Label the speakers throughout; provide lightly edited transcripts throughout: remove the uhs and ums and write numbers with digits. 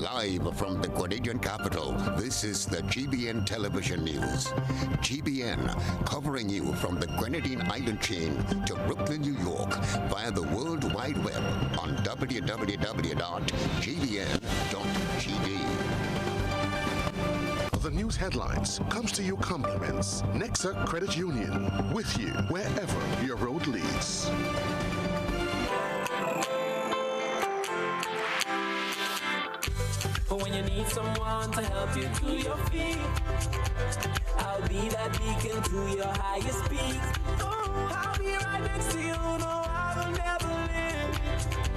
Speaker 1: Live from the Grenadian capital, this is the GBN television news. GBN, covering you from the Grenadine Island chain to Brooklyn, New York, via the World Wide Web on www.gbn.tv.
Speaker 2: The news headlines comes to you compliments. Nexa Credit Union, with you wherever your road leads.
Speaker 3: When you need someone to help you to your feet, I'll be that beacon to your highest peak. I'll be right next to you, no, I will never leave.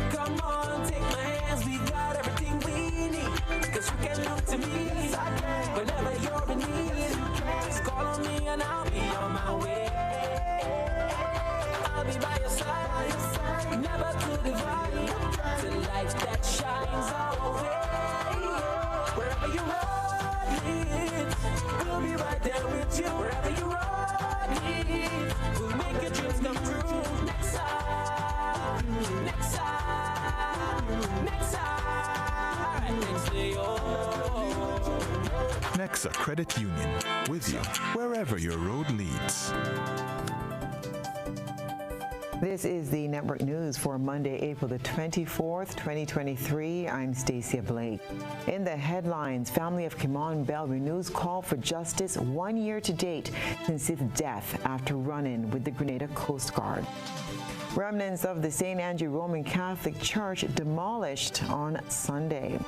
Speaker 3: Come on, take my hands, we got everything we need. Cause you can look to me whenever you're in need. Just call on me and I'll be on my way. I'll be by your side, never to divide. The light that shines our way. Wherever you ride, we'll be right there with you. Wherever you ride, we'll make your dreams come true. Nexa, next to you.
Speaker 4: Nexa Credit Union, with you wherever your road leads.
Speaker 5: This is the Network News for Monday, April the 24th, 2023. I'm Stasia Blake. In the headlines, family of Kimon Bell renews call for justice 1 year to date since his death after run-in with the Grenada Coast Guard. Remnants of the St. Andrew Roman Catholic Church demolished on Sunday.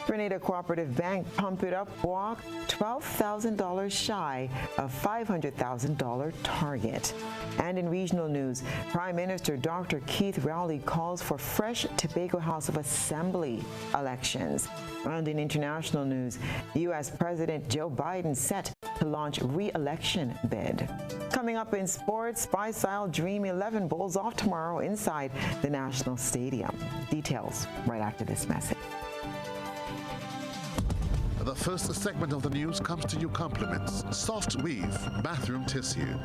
Speaker 5: Grenada Cooperative Bank Pump It Up walk $12,000 shy of $500,000 target. And in regional news, Prime Minister Dr. Keith Rowley calls for fresh Tobago House of Assembly elections. And in international news, U.S. President Joe Biden set to launch re-election bid. Coming up in sports, Spy-Style Dream 11 bowls off tomorrow inside the National Stadium. Details right after this message.
Speaker 2: The first segment of the news comes to you compliments. Soft Weave Bathroom Tissue.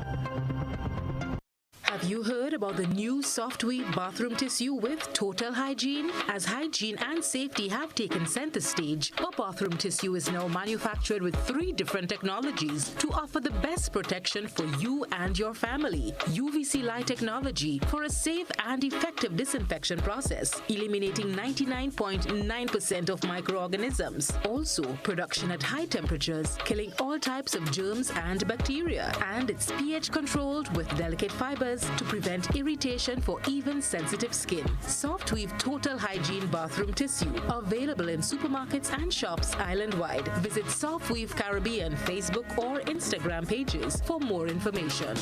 Speaker 6: Have you heard about the new Soft Weave bathroom tissue with total hygiene? As hygiene and safety have taken center stage, our bathroom tissue is now manufactured with 3 different technologies to offer the best protection for you and your family. UVC light technology for a safe and effective disinfection process, eliminating 99.9% of microorganisms. Also, production at high temperatures, killing all types of germs and bacteria. And it's pH controlled with delicate fibers to prevent irritation for even sensitive skin. Soft Weave Total Hygiene Bathroom Tissue, available in supermarkets and shops island-wide. Visit Soft Weave Caribbean Facebook or Instagram pages for more information.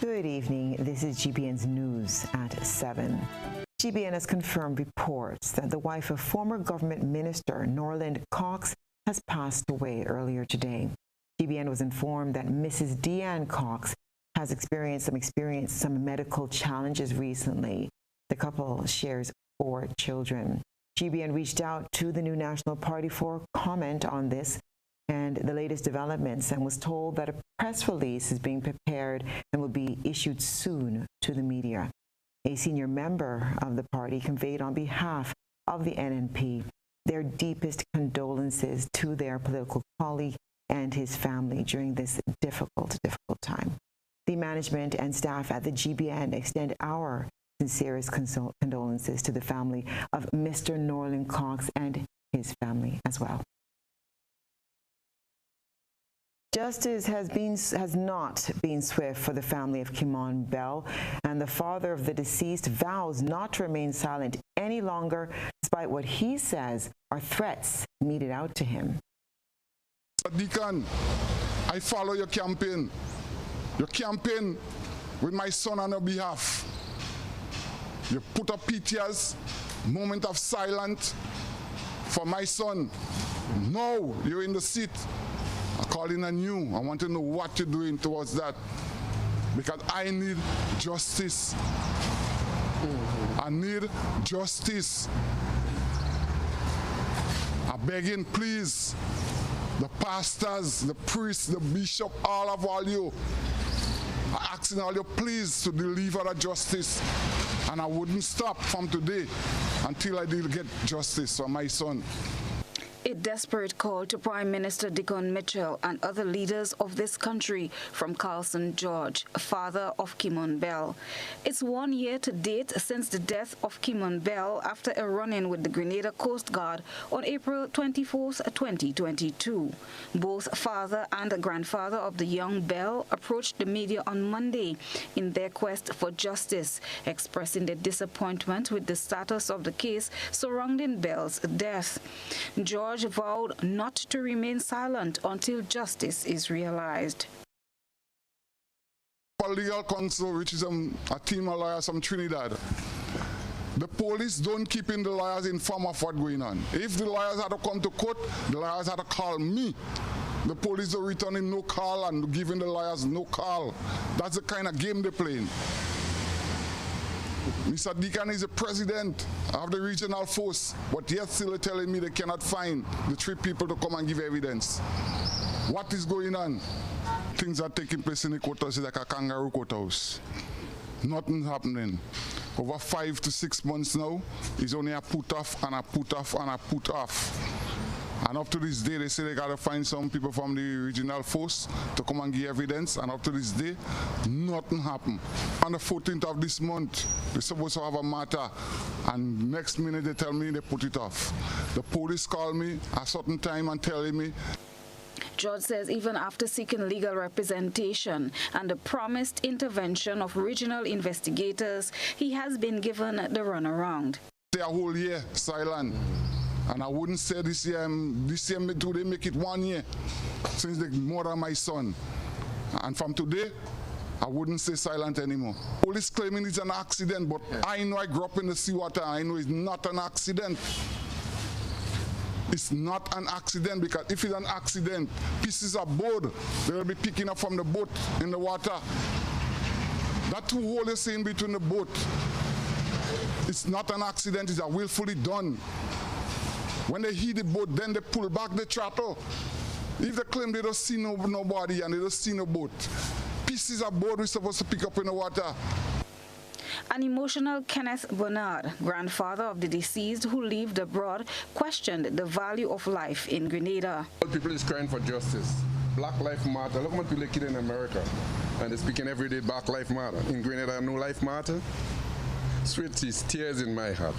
Speaker 5: Good evening. This is GBN's News at 7. GBN has confirmed reports that the wife of former government minister Norland Cox has passed away earlier today. GBN was informed that Mrs. Deanne Cox has experienced some medical challenges recently. The couple shares 4 children. GBN reached out to the New National Party for comment on this and the latest developments and was told that a press release is being prepared and will be issued soon to the media. A senior member of the party conveyed on behalf of the NNP their deepest condolences to their political colleague and his family during this difficult time. The management and staff at the GBN extend our sincerest condolences to the family of Mr. Norland Cox and his family as well. Justice has not been swift for the family of Kimon Bell, and the father of the deceased vows not to remain silent any longer, despite what he says are threats meted out to him.
Speaker 7: Deacon, I follow your campaign. Your campaign with my son on your behalf. You put up PTS, moment of silence for my son. Now you're in the seat. I'm calling on you. I want to know what you're doing towards that. Because I need justice. I need justice. I'm begging, please, the pastors, the priests, the bishop, all of you, I ask asking all you please to deliver the justice. And I wouldn't stop from today until I did get justice for my son.
Speaker 8: A desperate call to Prime Minister Dickon Mitchell and other leaders of this country from Carlson George, father of Kimon Bell. It's 1 year to date since the death of Kimon Bell after a run-in with the Grenada Coast Guard on April 24, 2022. Both father and grandfather of the young Bell approached the media on Monday in their quest for justice, expressing their disappointment with the status of the case surrounding Bell's death. George vowed not to remain silent until justice is realized.
Speaker 7: Legal counsel, which is a team of lawyers from Trinidad. The police don't keep in the lawyers informed of what's going on. If the lawyers had to come to court, the lawyers had to call me. The police are returning no call and giving the lawyers no call. That's the kind of game they're playing. Mr. Deacon is the president of the regional force, but yet still telling me they cannot find the 3 people to come and give evidence. What is going on? Things are taking place in the courthouse like a kangaroo courthouse. Nothing's happening. Over 5 to 6 months now, it's only a put off and a put off and a put off. And up to this day, they say they got to find some people from the regional force to come and give evidence. And up to this day, nothing happened. On the 14th of this month, they're supposed to have a matter. And next minute, they tell me they put it off. The police call me at a certain time and telling me.
Speaker 8: George says even after seeking legal representation and the promised intervention of regional investigators, he has been given the runaround.
Speaker 7: A whole year silent. And I wouldn't say this year too, they make it 1 year since they murdered my son. And from today, I wouldn't say silent anymore. Police claiming it's an accident, but I know I grew up in the seawater. I know it's not an accident. It's not an accident, because if it's an accident, pieces of board, they'll be picking up from the boat in the water. That 2 hole you see in between the boat, it's not an accident, it's a willfully done. When they hit the boat, then they pull back the throttle. If they claim they don't see nobody and they don't see no boat, pieces of board we're supposed to pick up in the water.
Speaker 8: An emotional Kenneth Bernard, grandfather of the deceased who lived abroad, questioned the value of life in Grenada.
Speaker 9: All people is crying for justice. Black Lives Matter. Look what people are killing in America. And they're speaking every day, Black Lives Matter. In Grenada, no life matter. Sweet tears in my heart.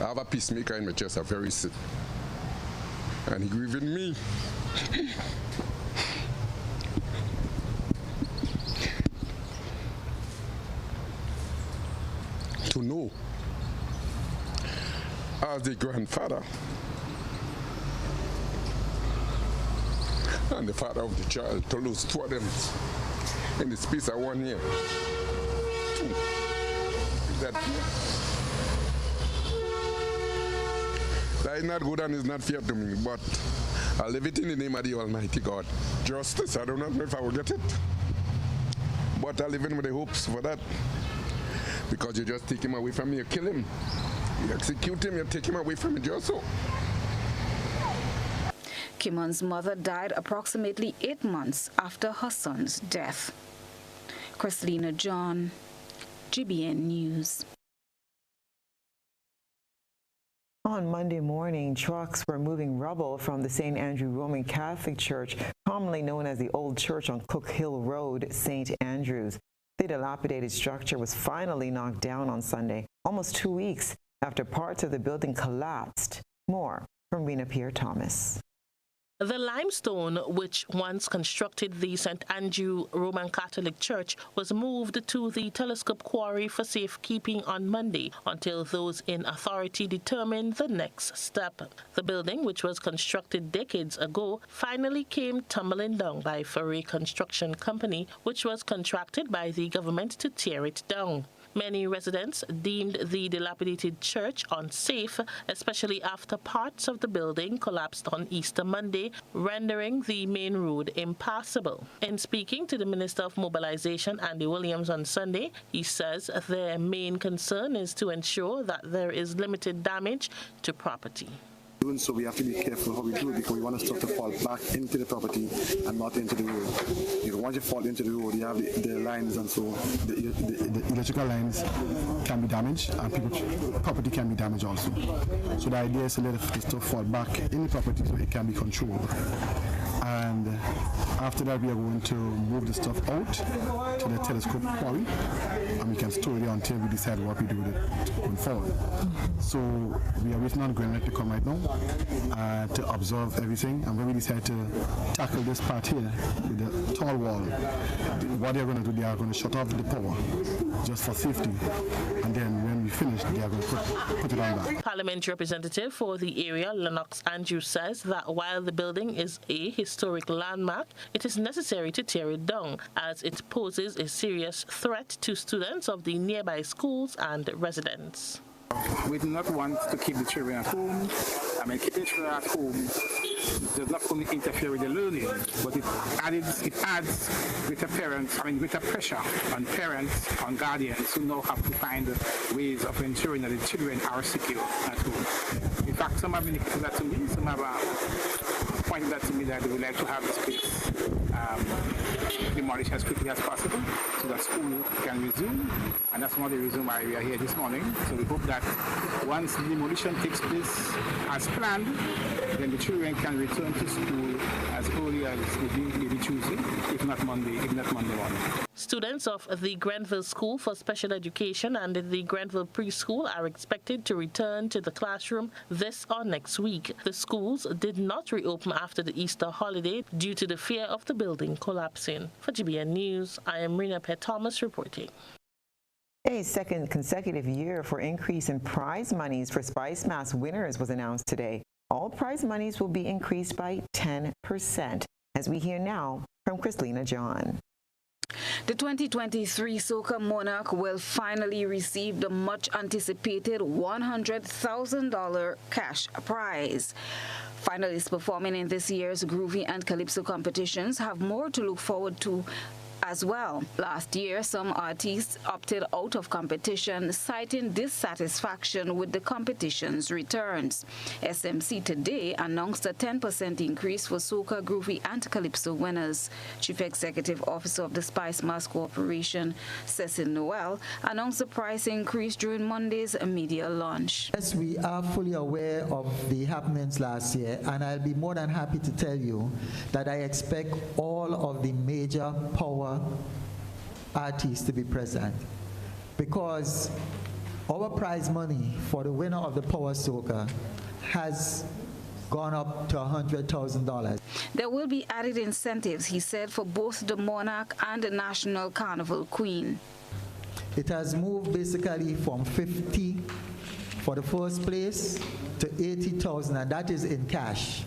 Speaker 9: I have a peacemaker in my chest, a very sick. And he grieving me. To know, as the grandfather and the father of the child, to lose 2 of them in the space of 1 year. That is not good and is not fair to me, but I live it in the name of the Almighty God. Justice, I do not know if I will get it, but I live in with the hopes for that. Because you just take him away from me, you kill him. You execute him, you take him away from me, just so.
Speaker 8: Kimon's mother died approximately 8 months after her son's death. Christina John, GBN News.
Speaker 5: On Monday morning, trucks were moving rubble from the St. Andrew Roman Catholic Church, commonly known as the Old Church on Cook Hill Road, St. Andrews. The dilapidated structure was finally knocked down on Sunday, almost 2 weeks after parts of the building collapsed. More from Rena Pierre-Thomas.
Speaker 10: The limestone, which once constructed the St. Andrew Roman Catholic Church, was moved to the Telescope Quarry for safekeeping on Monday until those in authority determined the next step. The building, which was constructed decades ago, finally came tumbling down by Foray Construction Company, which was contracted by the government to tear it down. Many residents deemed the dilapidated church unsafe, especially after parts of the building collapsed on Easter Monday, rendering the main road impassable. In speaking to the Minister of Mobilization, Andy Williams, on Sunday, he says their main concern is to ensure that there is limited damage to property.
Speaker 11: Doing so, we have to be careful how we do it because we want the stuff to fall back into the property and not into the road. If once you fall into the road, you have the lines, and so the electrical lines can be damaged and people's property can be damaged also. So the idea is to let the stuff fall back in the property so it can be controlled. And after that, we are going to move the stuff out to the telescope quarry, and we can store it until we decide what we do with it going forward. So we are waiting on Granite to come right now to observe everything, and when we decide to tackle this part here with the tall wall, what they're going to do, they are going to shut off the power just for safety, and then when we finish, they are going to put it on back.
Speaker 10: Parliamentary representative for the area, Lennox Andrews, says that while the building is a historic landmark, it is necessary to tear it down as it poses a serious threat to students of the nearby schools and residents.
Speaker 12: We do not want to keep the children at home. I mean, keeping children at home does not only interfere with the learning, but it adds greater pressure on parents, on guardians who now have to find ways of ensuring that the children are secure at home. In fact, some have indicated that to me, some have pointed that to me that they would like to have the space demolished as quickly as possible so that school can resume, and that's one of the reasons why we are here this morning. So we hope that once the demolition takes place as planned, then the children can return to school as early as maybe Tuesday, if not Monday morning.
Speaker 10: Students of the Grenville School for Special Education and the Grenville Preschool are expected to return to the classroom this or next week. The schools did not reopen after the Easter holiday due to the fear of the building collapsing. For GBN News, I am Rena Pett Thomas reporting.
Speaker 5: A second consecutive year for increase in prize monies for Spice Mass winners was announced today. All prize monies will be increased by 10%. As we hear now from Chrislena John.
Speaker 8: The 2023 Soca Monarch will finally receive the much-anticipated $100,000 cash prize. Finalists performing in this year's Groovy and Calypso competitions have more to look forward to as well. Last year, some artists opted out of competition, citing dissatisfaction with the competition's returns. SMC today announced a 10% increase for Soca, Groovy and Calypso winners. Chief Executive Officer of the Spice Mass Corporation, Cecil Noel, announced the price increase during Monday's media launch.
Speaker 13: Yes, we are fully aware of the happenings last year, and I'll be more than happy to tell you that I expect all of the major power artists to be present, because our prize money for the winner of the Power Soca has gone up to $100,000.
Speaker 8: There will be added incentives, he said, for both the Monarch and the National Carnival Queen.
Speaker 13: It has moved basically from 50 for the first place to 80,000, and that is in cash.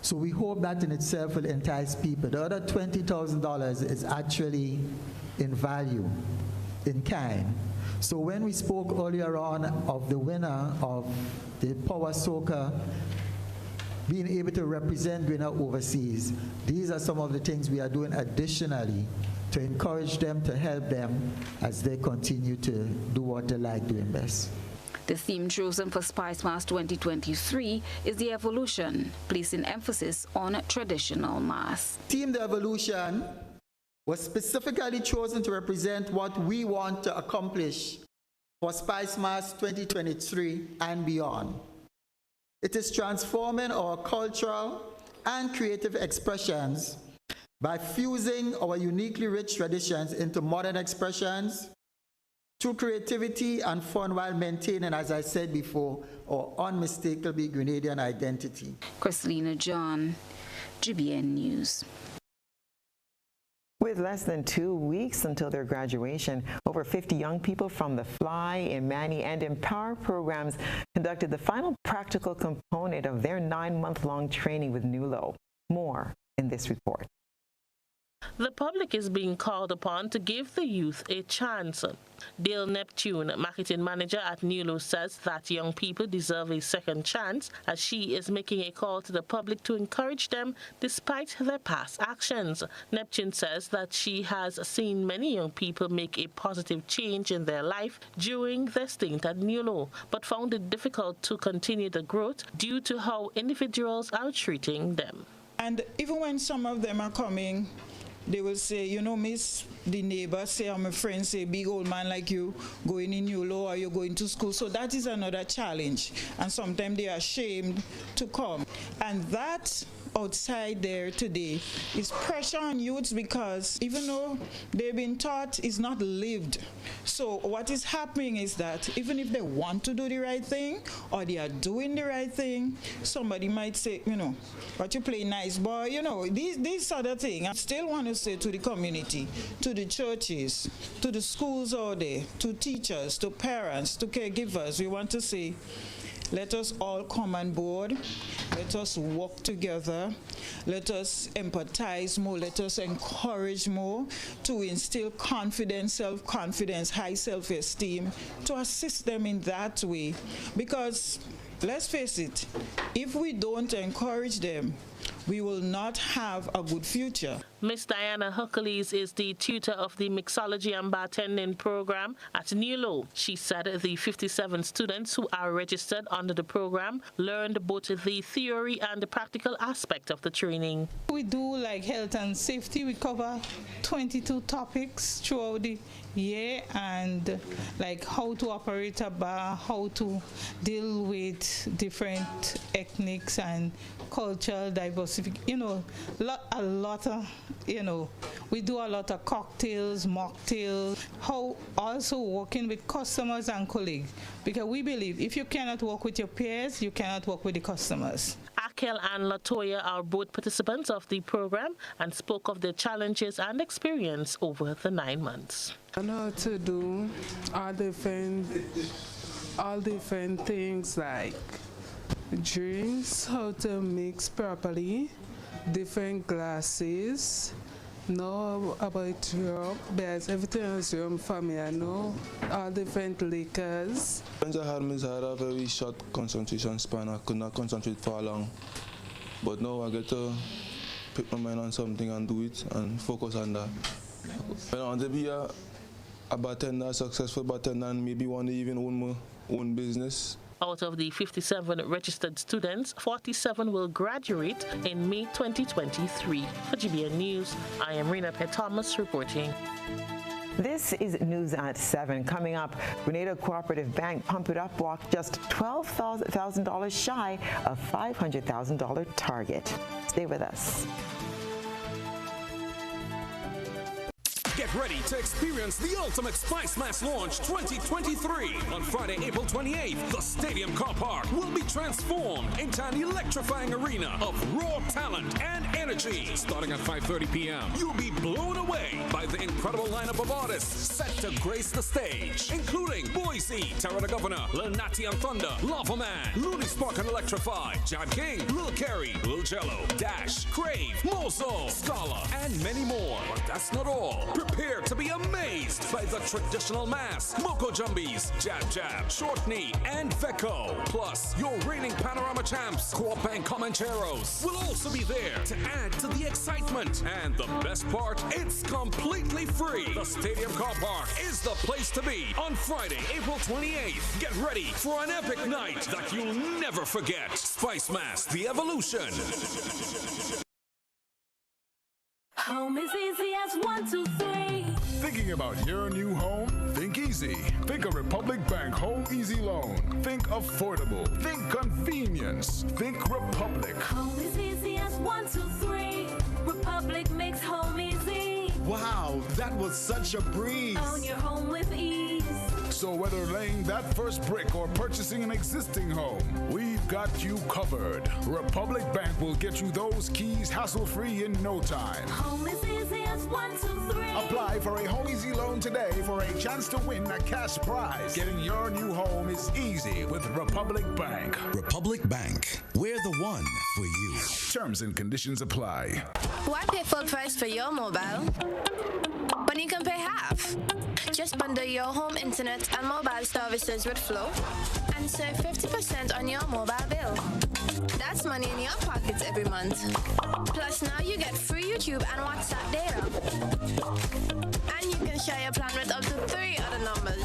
Speaker 13: So we hope that in itself will entice people. The other $20,000 is actually in value, in kind. So when we spoke earlier on of the winner of the Power Soca being able to represent winner overseas, these are some of the things we are doing additionally to encourage them, to help them as they continue to do what they like doing best.
Speaker 8: The theme chosen for Spice Mass 2023 is the evolution, placing emphasis on traditional mass.
Speaker 13: Theme The Evolution was specifically chosen to represent what we want to accomplish for Spice Mass 2023 and beyond. It is transforming our cultural and creative expressions by fusing our uniquely rich traditions into modern expressions through creativity and fun while maintaining, as I said before, our unmistakably Grenadian identity.
Speaker 8: Chrislena John, GBN News.
Speaker 5: With less than 2 weeks until their graduation, over 50 young people from the Fly, Imani, and Empower programs conducted the final practical component of their 9-month-long training with NULO. More in this report.
Speaker 10: The public is being called upon to give the youth a chance. Dale Neptune, marketing manager at Nulo, says that young people deserve a second chance, as she is making a call to the public to encourage them despite their past actions. Neptune says that she has seen many young people make a positive change in their life during their stint at Nulo, but found it difficult to continue the growth due to how individuals are treating them.
Speaker 14: And even when some of them are coming, they will say, you know, miss, the neighbor say, I'm a friend, say, big old man like you going in Nulo or you're going to school. So that is another challenge. And sometimes they are ashamed to come. And that outside there today is pressure on youths, because even though they've been taught, it's not lived. So what is happening is that even if they want to do the right thing or they are doing the right thing, somebody might say, you know, but you play nice boy, you know, these sort of things. I still want to say to the community, to the churches, to the schools out there, to teachers, to parents, to caregivers, we want to say, let us all come on board. Let us work together. Let us empathize more. Let us encourage more to instill confidence, self-confidence, high self-esteem, to assist them in that way. Because let's face it, if we don't encourage them, we will not have a good future.
Speaker 10: Miss Diana Hercules is the tutor of the mixology and bartending program at Nulo. She said the 57 students who are registered under the program learned both the theory and the practical aspect of the training.
Speaker 15: We do like health and safety. We cover 22 topics throughout the year, and like how to operate a bar, how to deal with different ethnics and cultural diversity, you know, a lot of, you know, we do a lot of cocktails, mocktails, how also working with customers and colleagues, because we believe if you cannot work with your peers, you cannot work with the customers.
Speaker 10: Akel and Latoya are both participants of the program and spoke of their challenges and experience over the 9 months.
Speaker 16: I know how to do all different things like drinks, how to mix properly, different glasses, know about Europe, because everything is rum for me. I know all different liquors.
Speaker 17: When I had a very short concentration span, I could not concentrate for long. But now I get to pick my mind on something and do it and focus on that. I want to be a bartender, a successful bartender, and maybe one day even own my own business.
Speaker 10: Out of the 57 registered students, 47 will graduate in May 2023. For GBN News, I am Rena Pett-Thomas reporting.
Speaker 5: This is News at 7. Coming up, Grenada Cooperative Bank Pump It Up walked just $12,000 shy of $500,000 target. Stay with us.
Speaker 18: Get ready to experience the ultimate Spice Mass launch 2023. On Friday, April 28th, the Stadium Car Park will be transformed into an electrifying arena of raw talent and energy. Starting at 5:30 p.m., you'll be blown away by the incredible lineup of artists set to grace the stage, including Boise, Terra the Governor, Lil Natty and Thunder, Lava Man, Looney Spark and Electrify, Jad King, Lil Kerry, Lil Jello, Dash, Crave, Mozo, Scala, and many more. But that's not all. Prepare to be amazed by the traditional mass, Moko Jumbies, Jab Jab, Short Knee, and Veko. Plus, your reigning Panorama champs, Co-op Bank Comancheros, will also be there to add to the excitement. And the best part, it's completely free. The Stadium Car Park is the place to be on Friday, April 28th. Get ready for an epic night that you'll never forget. Spice Mass, the evolution.
Speaker 3: Home is easy as 1, 2, 3.
Speaker 4: Thinking about your new home? Think easy. Think a Republic Bank Home Easy Loan. Think affordable. Think convenience. Think Republic.
Speaker 3: Home is easy as 1, 2, 3. Republic makes home easy.
Speaker 19: Wow, that was such a breeze.
Speaker 3: Own your home with ease.
Speaker 4: So whether laying that first brick or purchasing an existing home, we've got you covered. Republic Bank will get you those keys hassle-free in no time.
Speaker 3: Home is easy as 1, 2, 3.
Speaker 4: Apply for a Home Easy loan today for a chance to win a cash prize. Getting your new home is easy with Republic Bank.
Speaker 20: Republic Bank, we're the one for you.
Speaker 4: Terms and conditions apply.
Speaker 21: Why pay full price for your mobile when you can pay half? Just bundle your home internet and mobile services with Flow and save 50% on your mobile bill. That's money in your pockets every month. Plus now you get free YouTube and WhatsApp data. And you can share your plan with up to 3 other numbers.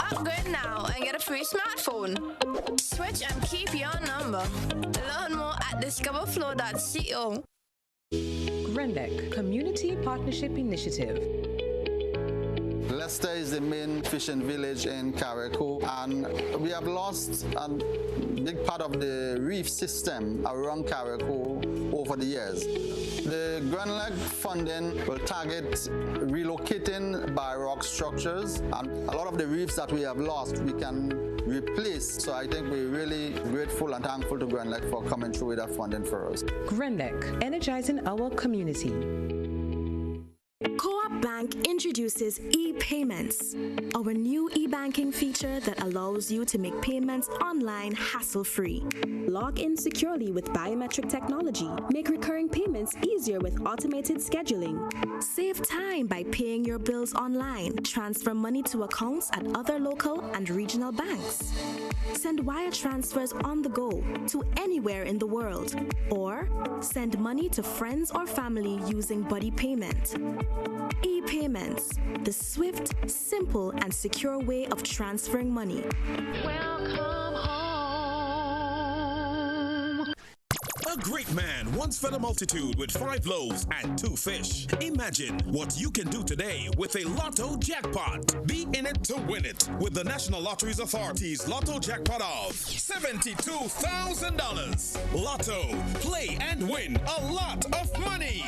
Speaker 21: Upgrade now and get a free smartphone. Switch and keep your number. Learn more at discoverflow.co.
Speaker 22: Grendeck Community Partnership Initiative.
Speaker 23: Leicester is the main fishing village in Carriacou, and we have lost a big part of the reef system around Carriacou over the years. The Grendeck funding will target relocating by rock structures, and a lot of the reefs that we have lost we can replace. So I think we're really grateful and thankful to Grendeck for coming through with that funding for us.
Speaker 22: Grendeck, energizing our community.
Speaker 24: Co-op Bank introduces e-payments, our new e-banking feature that allows you to make payments online hassle-free. Log in securely with biometric technology. Make recurring payments easier with automated scheduling. Save time by paying your bills online. Transfer money to accounts at other local and regional banks. Send wire transfers on the go to anywhere in the world. Or send money to friends or family using buddy payment. E-payments, the swift, simple, and secure way of transferring money.
Speaker 3: Welcome home.
Speaker 18: A great man once fed a multitude with 5 loaves and 2 fish. Imagine what you can do today with a Lotto jackpot. Be in it to win it with the National Lotteries Authority's Lotto jackpot of $72,000. Lotto, play and win a lot of money.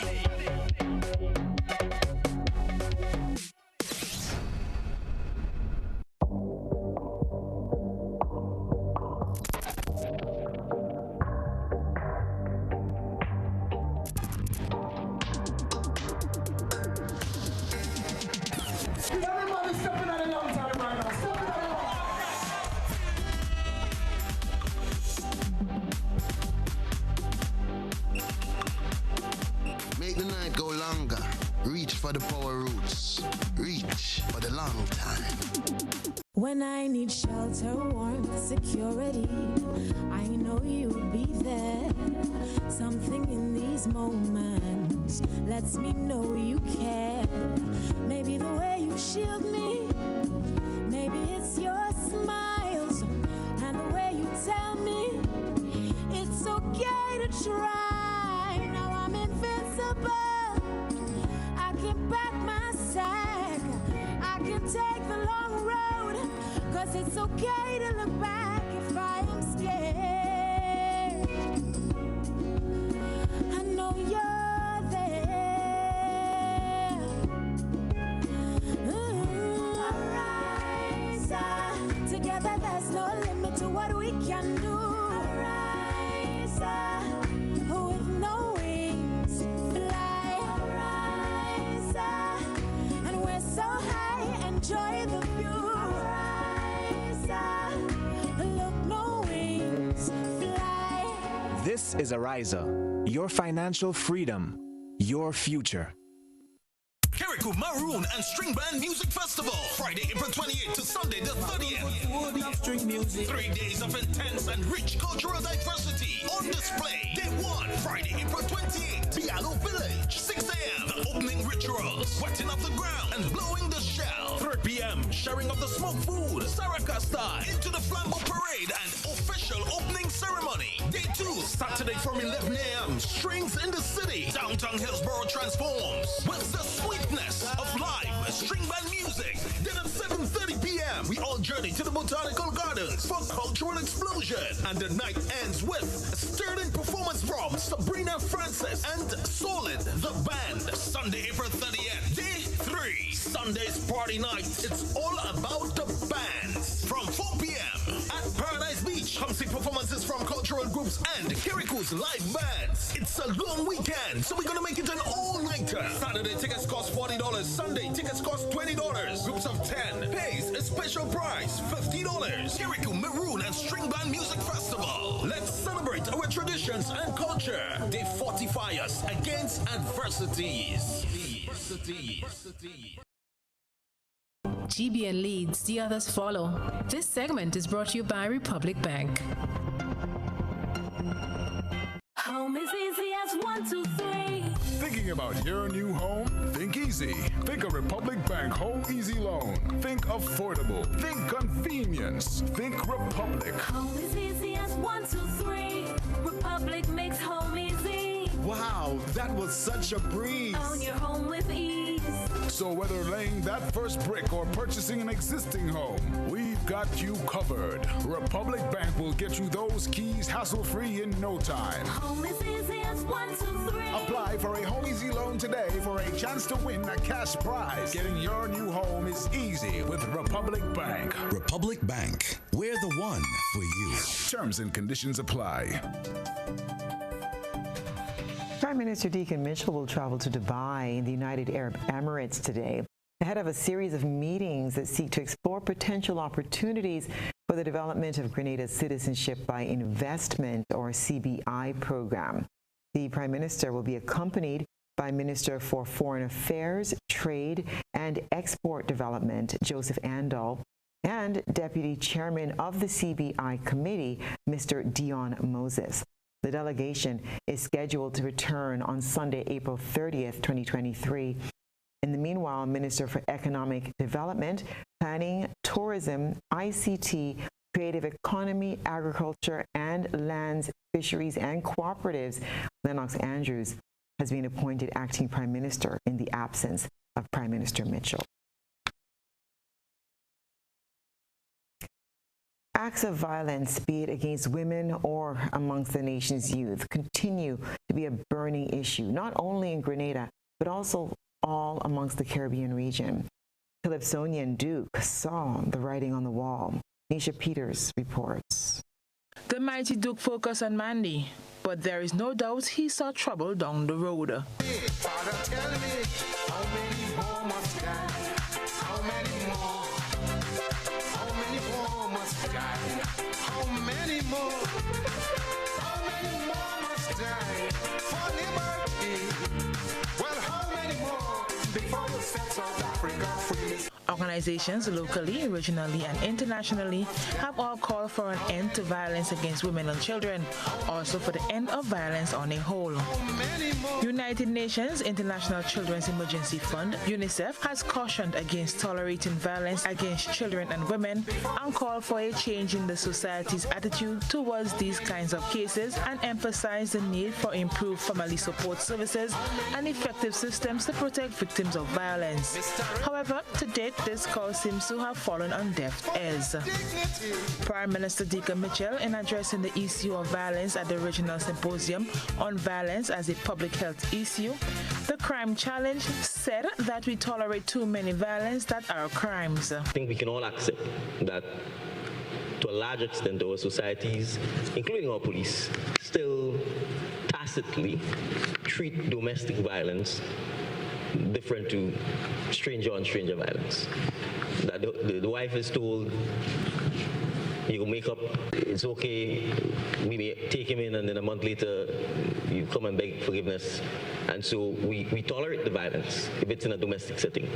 Speaker 3: Everybody's stepping out of long time right now. Stepping out of
Speaker 25: Make the night go longer. Reach for the power roots. Reach for the long time.
Speaker 26: When I need shelter, warmth, security, I know you'll be there. Something in these moments lets me know you care. Maybe the way you shield me, maybe it's your smiles and the way you tell me it's okay to try. Now I'm invincible. I can back my sack. I can take the long road, 'cause it's okay to look back if I am scared. I know you're there. Arise, together there's no limit to what we can do. Arise, with no wings, fly. Arise, and we're so high, enjoy the view. Look, no wings, fly.
Speaker 27: This is Ariza, your financial freedom, your future.
Speaker 18: Carriacou Maroon and String Band Music Festival, Friday, April 28th to Sunday the 30th. 3 days of intense and rich cultural diversity on display. Day 1, Friday, April 28th, Piano Village, 6 a.m. The opening rituals, wetting of the ground and blowing the shell. 3 p.m. sharing of the smoked food, Saraka style, into the flambeau parade and official opening ceremony. Day 2, Saturday from 11 a.m. Strings in the City, downtown Hillsborough transforms with the sweetness of live string band music. Then at 7:30 p.m. we all journey to the Botanical Gardens for cultural explosion, and the night ends with a stirring performance from Sabrina Francis and Solid the Band. Sunday, April 30th, Day
Speaker 1: Sunday's party night. It's all about the bands. From 4 p.m. at Paradise Beach, come see performances from cultural groups and Kiriku's live bands. It's a long weekend, so we're gonna make it an all-nighter. Saturday tickets cost $40. Sunday tickets cost $20. Groups of 10 pays a special price, $50. Kiriku Maroon and String Band Music Festival. Let's celebrate our traditions and culture. They fortify us against adversities.
Speaker 2: GBN leads, the others follow. This segment is brought to you by Republic Bank.
Speaker 26: Home is easy as 1, 2, 3.
Speaker 4: Thinking about your new home? Think easy. Think a Republic Bank Home Easy Loan. Think affordable. Think convenience. Think Republic.
Speaker 26: Home is easy as 1, 2, 3. Republic makes home easy.
Speaker 19: Wow, that was such a breeze.
Speaker 26: Own your home with ease.
Speaker 4: So whether laying that first brick or purchasing an existing home, we've got you covered. Republic Bank will get you those keys hassle-free in no time.
Speaker 26: Home is easy as 1, 2, 3.
Speaker 4: Apply for a Home Easy Loan today for a chance to win a cash prize. Getting your new home is easy with Republic Bank.
Speaker 20: Republic Bank, we're the one for you.
Speaker 4: Terms and conditions apply.
Speaker 5: Prime Minister Deacon Mitchell will travel to Dubai in the United Arab Emirates today, ahead of a series of meetings that seek to explore potential opportunities for the development of Grenada's Citizenship by Investment, or CBI, program. The Prime Minister will be accompanied by Minister for Foreign Affairs, Trade and Export Development, Joseph Andal, and Deputy Chairman of the CBI Committee, Mr. Dion Moses. The delegation is scheduled to return on Sunday, April 30th, 2023. In the meanwhile, Minister for Economic Development, Planning, Tourism, ICT, Creative Economy, Agriculture, and Lands, Fisheries, and Cooperatives, Lennox Andrews, has been appointed acting Prime Minister in the absence of Prime Minister Mitchell. Acts of violence, be it against women or amongst the nation's youth, continue to be a burning issue, not only in Grenada, but also all amongst the Caribbean region. Calypsonian Duke saw the writing on the wall. Nisha Peters reports.
Speaker 6: The mighty Duke focused on Mandy, but there is no doubt he saw trouble down the road.
Speaker 7: Father, tell me, how many more must die? How many more? How many more must die? How many more? How many more must die for liberty? Well, how many more before you set South Africa free?
Speaker 6: Organizations locally, regionally, and internationally have all called for an end to violence against women and children, also for the end of violence on a whole. United Nations International Children's Emergency Fund, UNICEF, has cautioned against tolerating violence against children and women and called for a change in the society's attitude towards these kinds of cases and emphasized the need for improved family support services and effective systems to protect victims of violence. However, to date, this call seems to have fallen on deaf ears. Prime Minister Deacon Mitchell, in addressing the issue of violence at the Regional Symposium on Violence as a Public Health Issue, the Crime Challenge, said that we tolerate too many violence that are crimes.
Speaker 9: I think we can all accept that to a large extent our societies, including our police, still tacitly treat domestic violence different to stranger on stranger violence. That the wife is told, you can make up, it's okay, we may take him in, and then a month later you come and beg forgiveness. And so we tolerate the violence if it's in a domestic setting.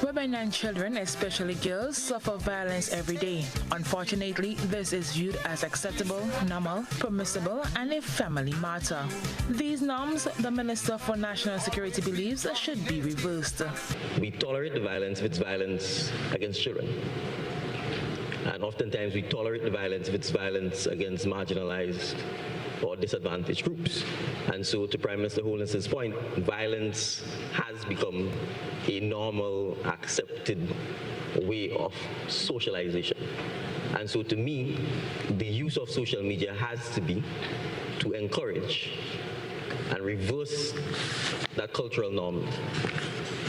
Speaker 6: Women and children, especially girls, suffer violence every day. Unfortunately, this is viewed as acceptable, normal, permissible, and a family matter. These norms, the Minister for National Security believes, should be reversed.
Speaker 9: We tolerate the violence if it's violence against children. And oftentimes we tolerate the violence if it's violence against marginalized or disadvantaged groups. And so, to Prime Minister Holness's point, violence has become a normal, accepted way of socialization. And so, to me, the use of social media has to be to encourage and reverse that cultural norm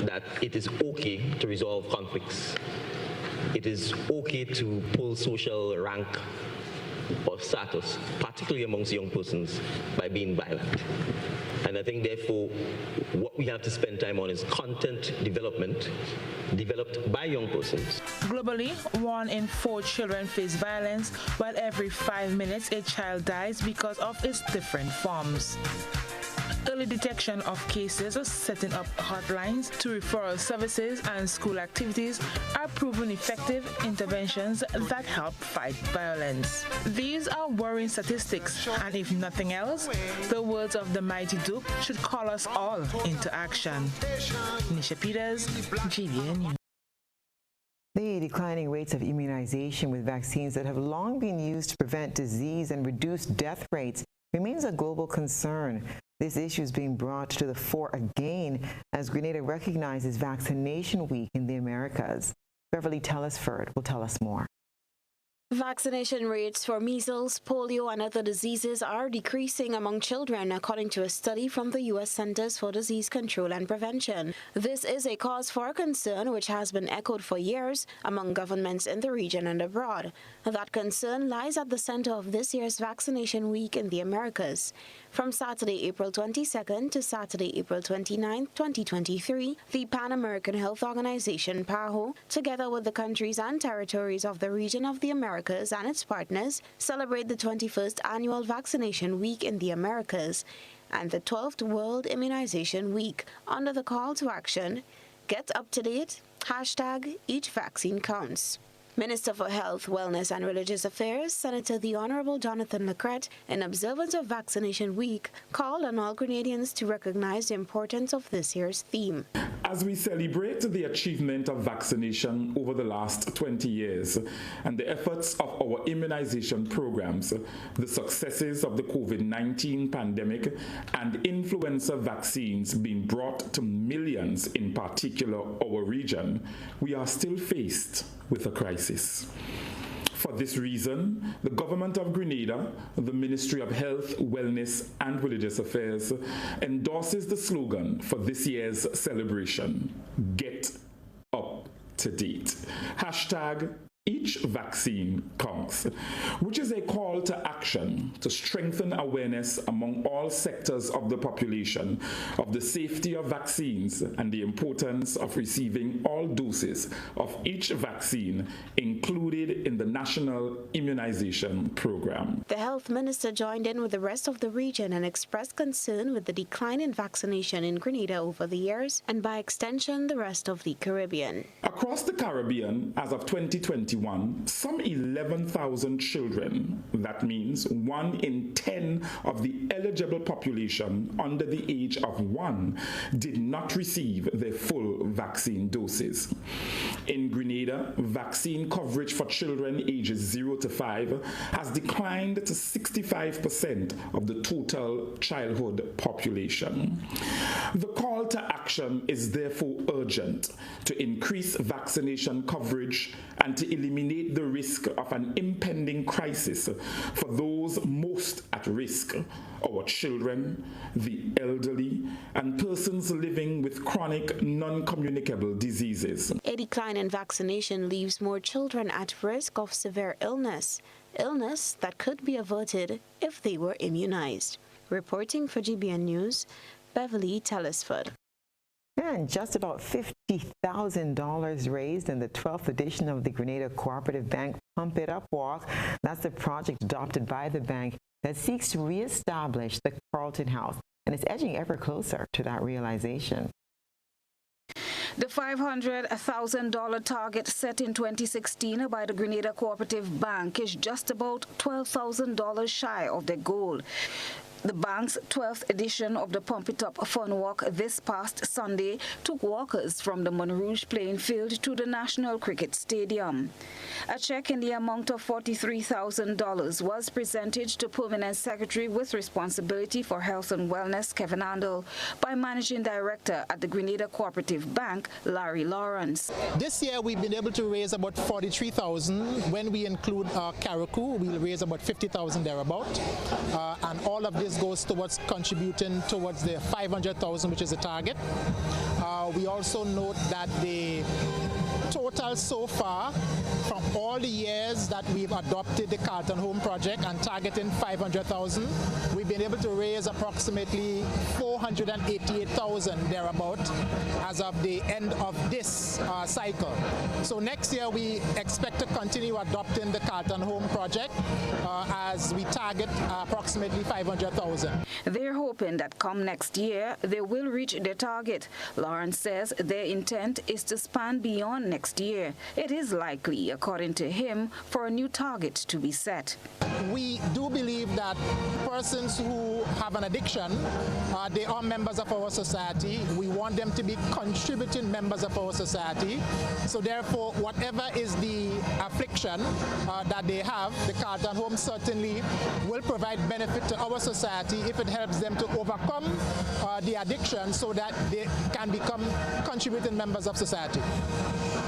Speaker 9: that it is okay to resolve conflicts. It is okay to pull social rank or status, particularly amongst young persons, by being violent. And I think, therefore, what we have to spend time on is content development developed by young persons.
Speaker 6: Globally, 1 in 4 children face violence, while every 5 minutes a child dies because of its different forms. Early detection of cases, setting up hotlines to referral services and school activities are proven effective interventions that help fight violence. These are worrying statistics, and if nothing else, the words of the mighty Duke should call us all into action. Nisha Peters, GBN News.
Speaker 5: The declining rates of immunization with vaccines that have long been used to prevent disease and reduce death rates remains a global concern. This issue is being brought to the fore again as Grenada recognizes Vaccination Week in the Americas. Beverly Telesford will tell us more.
Speaker 24: Vaccination rates for measles, polio, and other diseases are decreasing among children, according to a study from the U.S. Centers for Disease Control and Prevention. This is a cause for concern which has been echoed for years among governments in the region and abroad. That concern lies at the center of this year's Vaccination Week in the Americas. From Saturday, April 22nd to Saturday, April 29th, 2023, the Pan-American Health Organization, PAHO, together with the countries and territories of the region of the Americas and its partners, celebrate the 21st Annual Vaccination Week in the Americas and the 12th World Immunization Week under the call to action, Get Up to Date, hashtag Each Vaccine Counts. Minister for Health, Wellness and Religious Affairs, Senator the Honorable Jonathan Lacrette, in observance of Vaccination Week, called on all Grenadians to recognize the importance of this year's theme.
Speaker 8: As we celebrate the achievement of vaccination over the last 20 years and the efforts of our immunization programs, the successes of the COVID-19 pandemic and influenza vaccines being brought to millions, in particular our region, we are still faced with a crisis. For this reason, the Government of Grenada, the Ministry of Health, Wellness and Religious Affairs endorses the slogan for this year's celebration, Get Up to Date. Hashtag Each Vaccine Counts, which is a call to action to strengthen awareness among all sectors of the population of the safety of vaccines and the importance of receiving all doses of each vaccine included in the National Immunization Program.
Speaker 24: The health minister joined in with the rest of the region and expressed concern with the decline in vaccination in Grenada over the years and by extension the rest of the Caribbean.
Speaker 8: Across the Caribbean, as of 2021, some 11,000 children, that means 1 in 10 of the eligible population under the age of 1, did not receive their full vaccine doses. In Grenada, vaccine coverage for children ages 0 to 5 has declined to 65% of the total childhood population. The call to action is therefore urgent to increase vaccination coverage and to eliminate the risk of an impending crisis for those most at risk, our children, the elderly, and persons living with chronic non-communicable diseases.
Speaker 24: A decline in vaccination leaves more children at risk of severe illness that could be averted if they were immunized. Reporting for GBN News, Beverly Telesford.
Speaker 5: And just about $50,000 raised in the 12th edition of the Grenada Cooperative Bank Pump It Up Walk. That's the project adopted by the bank that seeks to reestablish the Carlton House and is edging ever closer to that realization.
Speaker 11: The $500,000 target set in 2016 by the Grenada Cooperative Bank is just about $12,000 shy of the goal. The bank's 12th edition of the Pump It Up Fun Walk this past Sunday took walkers from the Montrouge playing field to the National Cricket Stadium. A check in the amount of $43,000 was presented to Permanent Secretary with responsibility for health and wellness, Kevin Handel, by Managing Director at the Grenada Cooperative Bank, Larry Lawrence.
Speaker 12: This year we've been able to raise about $43,000. When we include Carriacou, we'll raise about $50,000 thereabout. And all of this goes towards contributing towards the $500,000, which is the target. We also note that the total so far from all the years that we've adopted the Carlton Home Project and targeting 500,000, we've been able to raise approximately 488,000 thereabout as of the end of this cycle. So next year we expect to continue adopting the Carlton Home Project as we target approximately 500,000.
Speaker 11: They're hoping that come next year they will reach their target. Lawrence says their intent is to span beyond next year. It is likely, according to him, for a new target to be set.
Speaker 12: We do believe that persons who have an addiction, they are members of our society. We want them to be contributing members of our society. So therefore, whatever is the affliction that they have, the Carlton Home certainly will provide benefit to our society if it helps them to overcome the addiction so that they can become contributing members of society.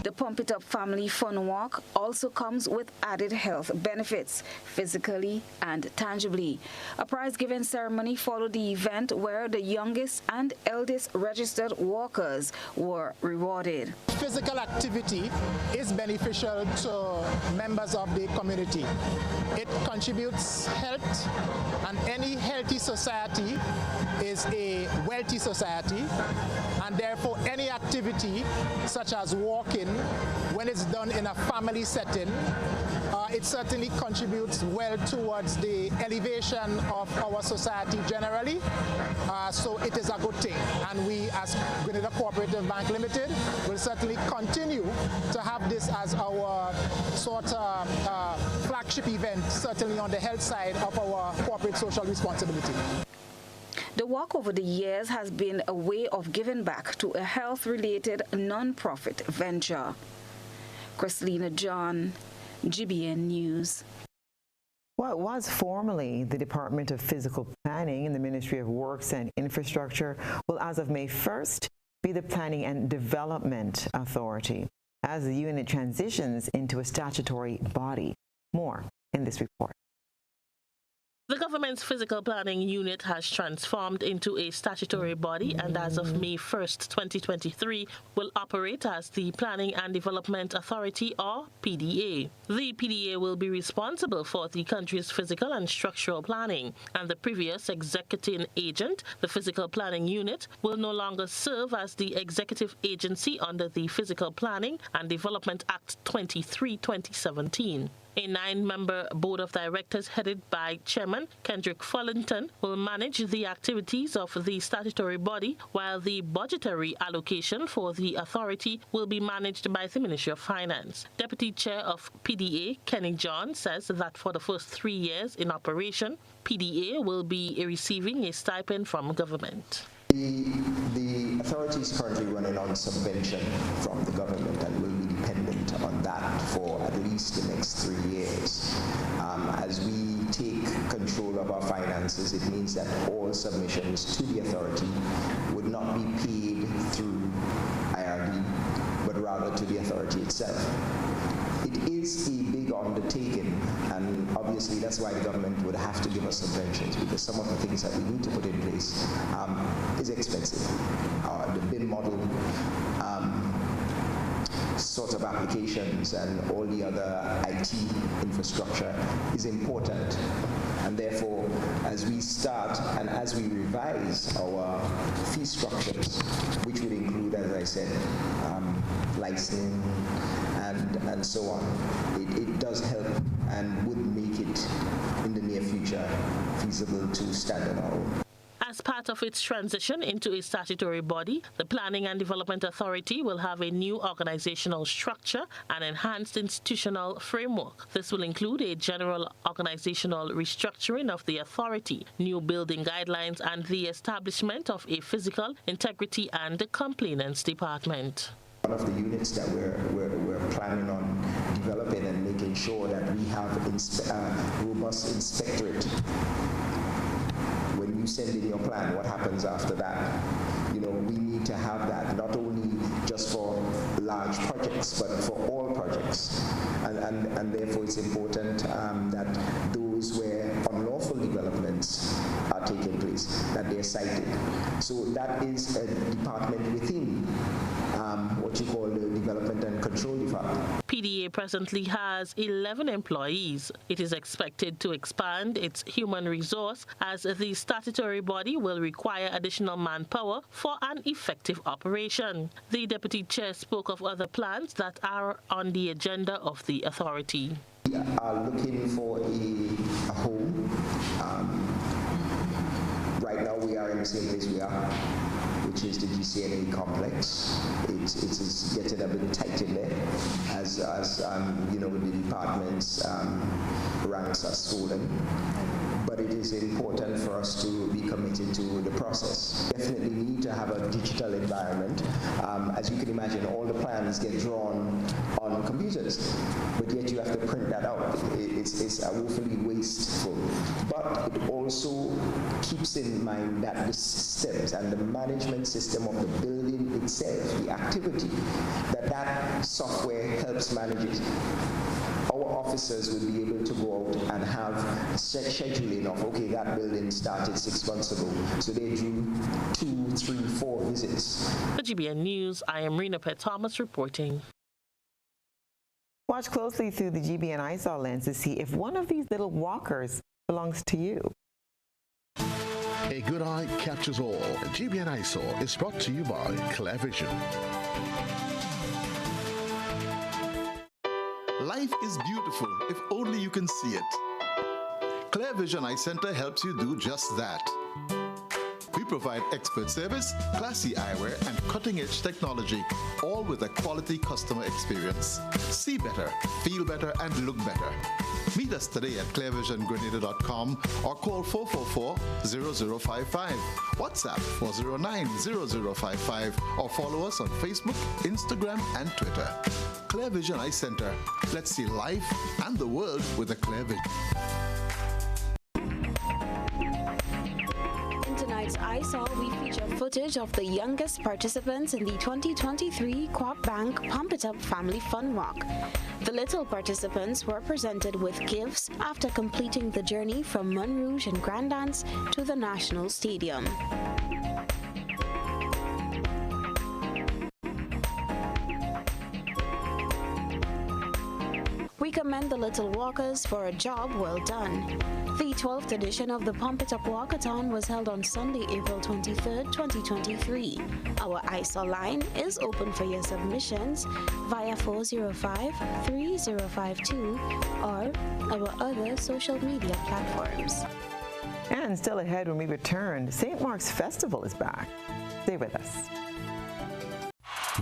Speaker 11: The Pump It Up Family Fun Walk also comes with added health benefits, physically and tangibly. A prize-giving ceremony followed the event where the youngest and eldest registered walkers were rewarded.
Speaker 12: Physical activity is beneficial to members of the community. It contributes health, and any healthy society is a wealthy society, and therefore any activity such as walking, when it's done in a family setting, it certainly contributes well towards the elevation of our society generally. So it is a good thing, and we as Grenada Cooperative Bank Limited will certainly continue to have this as our sort of flagship event, certainly on the health side of our corporate social responsibility.
Speaker 11: The walk over the years has been a way of giving back to a health-related non-profit venture. Christina John, GBN News.
Speaker 5: What was formerly the Department of Physical Planning in the Ministry of Works and Infrastructure will, as of May 1st, be the Planning and Development Authority as the unit transitions into a statutory body. More in this report.
Speaker 10: The government's physical planning unit has transformed into a statutory body and as of May 1st, 2023, will operate as the Planning and Development Authority, or PDA. The PDA will be responsible for the country's physical and structural planning, and the previous executing agent, the Physical Planning Unit, will no longer serve as the executive agency under the Physical Planning and Development Act 23, 2017. A 9-member board of directors headed by Chairman Kendrick Fullington will manage the activities of the statutory body, while the budgetary allocation for the authority will be managed by the Ministry of Finance. Deputy Chair of PDA, Kenny John, says that for the first 3 years in operation, PDA will be receiving a stipend from government.
Speaker 13: The authority is currently running on subvention from the government and will be dependent on that for at least the next 3 years. As we take control of our finances, it means that all submissions to the authority would not be paid through IRD, but rather to the authority itself. It is a big undertaking, and obviously that's why the government would have to give us subventions, because some of the things that we need to put in place is expensive. The BIM model, sort of applications and all the other IT infrastructure is important. And therefore, as we start and as we revise our fee structures, which would include, as I said, licensing and so on, it does help and would make it in the near future feasible to stand on our own.
Speaker 10: As part of its transition into a statutory body, the Planning and Development Authority will have a new organizational structure and enhanced institutional framework. This will include a general organizational restructuring of the authority, new building guidelines, and the establishment of a physical integrity and compliance department.
Speaker 13: One of the units that we're planning on developing and making sure that we have robust inspectorate. When you send in your plan, what happens after that? We need to have that not only just for large projects, but for all projects. And therefore it's important that those where unlawful developments are are taking place, that they're cited. So that is a department within what you call the Development and Control Department.
Speaker 10: PDA presently has 11 employees. It is expected to expand its human resource as the statutory body will require additional manpower for an effective operation. The deputy chair spoke of other plans that are on the agenda of the authority.
Speaker 13: We are looking for a home. Right now we are in the same place we are, which is the GCNA complex. It's getting a bit tight in there as you know, the department's ranks are swollen. But it is important for us to be committed to the process. Definitely need to have a digital environment. As you can imagine, all the plans get drawn on computers, but yet you have to print that out. It's woefully wasteful. But it also keeps in mind that the systems and the management system of the building itself, the activity, that software helps manage it. Our officers would be able to go out and have scheduling of, okay, that building started 6 months ago, so they do 2, 3, 4 visits.
Speaker 10: For GBN News, I am Rena Pett Thomas reporting.
Speaker 5: Watch closely through the GBN eyesore lens to see if one of these little walkers belongs to you.
Speaker 14: A good eye captures all. GBN eyesore is brought to you by Clear Vision.
Speaker 15: Life is beautiful if only you can see it. Clear Vision Eye Center helps you do just that. We provide expert service, classy eyewear, and cutting-edge technology, all with a quality customer experience. See better, feel better, and look better. Meet us today at clearvisiongrenada.com or call 444-0055, WhatsApp 409-0055, or follow us on Facebook, Instagram, and Twitter. Clear Vision Eye Center. Let's see life and the world with a clear vision.
Speaker 24: In tonight's eyesore, we feature footage of the youngest participants in the 2023 Co-op Bank Pump It Up Family Fun Walk. The little participants were presented with gifts after completing the journey from Montrouge and Grand Anse to the National Stadium. We commend the little walkers for a job well done. The 12th edition of the Pump It Up Walkathon was held on Sunday, April 23rd, 2023. Our eyesore line is open for your submissions via 405-3052 or our other social media platforms.
Speaker 5: And still ahead when we return, St. Mark's Festival is back. Stay with us.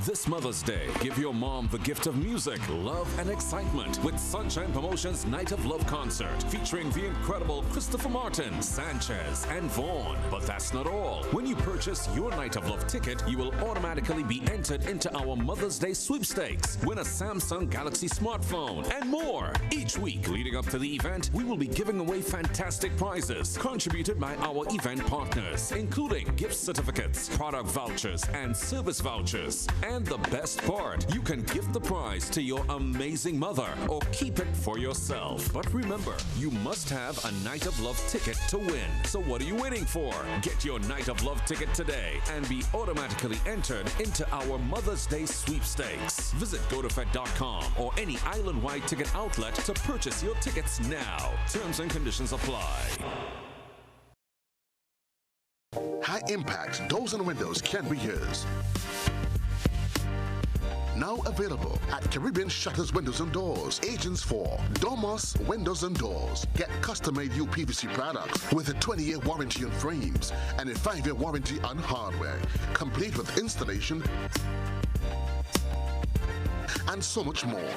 Speaker 18: This Mother's Day, give your mom the gift of music, love, and excitement with Sunshine Promotions Night of Love Concert featuring the incredible Christopher Martin, Sanchez, and Vaughn. But that's not all. When you purchase your Night of Love ticket, you will automatically be entered into our Mother's Day sweepstakes, win a Samsung Galaxy smartphone, and more. Each week leading up to the event, we will be giving away fantastic prizes contributed by our event partners, including gift certificates, product vouchers, and service vouchers. And the best part, you can give the prize to your amazing mother or keep it for yourself. But remember, you must have a Night of Love ticket to win. So what are you waiting for? Get your Night of Love ticket today and be automatically entered into our Mother's Day sweepstakes. Visit GoToFed.com or any island-wide ticket outlet to purchase your tickets now. Terms and conditions apply.
Speaker 14: High impact doors and windows can be yours. Now available at Caribbean Shutters Windows and Doors, agents for Domus Windows and Doors. Get custom-made UPVC products with a 20-year warranty on frames and a 5-year warranty on hardware, complete with installation and so much more.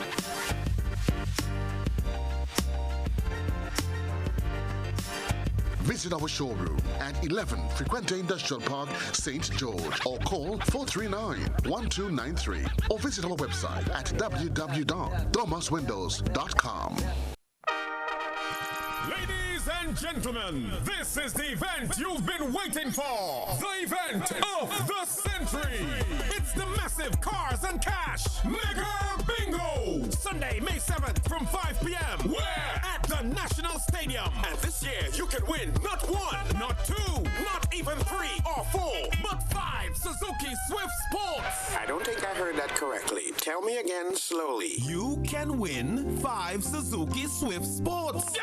Speaker 14: Visit our showroom at 11 Frequente Industrial Park, St. George, or call 439-1293, or visit our website at www.domuswindows.com.
Speaker 4: Ladies and gentlemen, this is the event you've been waiting for. The event of the century. It's the massive Cars and Cash Mega Bingo. Sunday, May 7th from 5 p.m. Where? At the National Stadium.
Speaker 18: Stadium. And this year, you can win not 1, not 2, not even 3 or 4, but 5 Suzuki Swift Sports.
Speaker 3: I don't think I heard that correctly. Tell me again slowly.
Speaker 1: You can win 5 Suzuki Swift Sports.
Speaker 18: Yeah!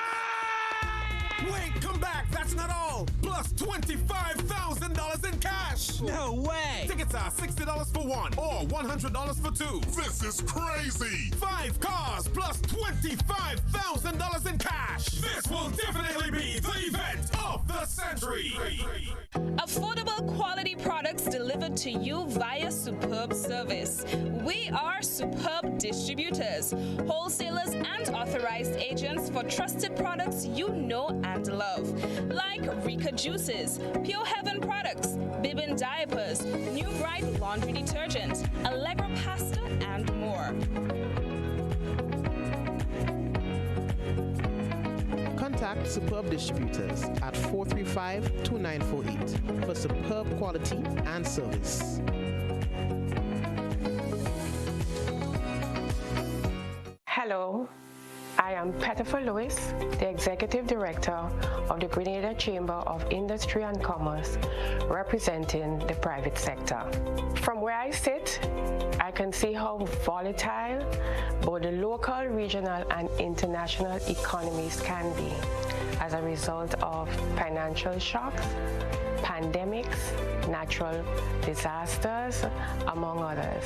Speaker 18: Wait, come back. That's not all. Plus $25,000 in cash.
Speaker 16: No way.
Speaker 18: Tickets are $60 for 1 or $100 for 2.
Speaker 3: This is crazy.
Speaker 18: 5 cars plus $25,000 in cash. This will definitely be the event of the century.
Speaker 17: Affordable quality products delivered to you via Superb service. We are Superb distributors, wholesalers and authorized agents for trusted products you know and love, like Rika Juices, Pure Heaven products, Bibbin diapers, New Bright laundry detergent, Allegra pasta, and more.
Speaker 21: Contact Superb Distributors at 435-2948 for superb quality and service.
Speaker 22: Hello, I am Pettifer Lewis, the Executive Director of the Grenada Chamber of Industry and Commerce, representing the private sector. From where I sit, I can see how volatile both the local, regional, and international economies can be as a result of financial shocks, pandemics, natural disasters, among others.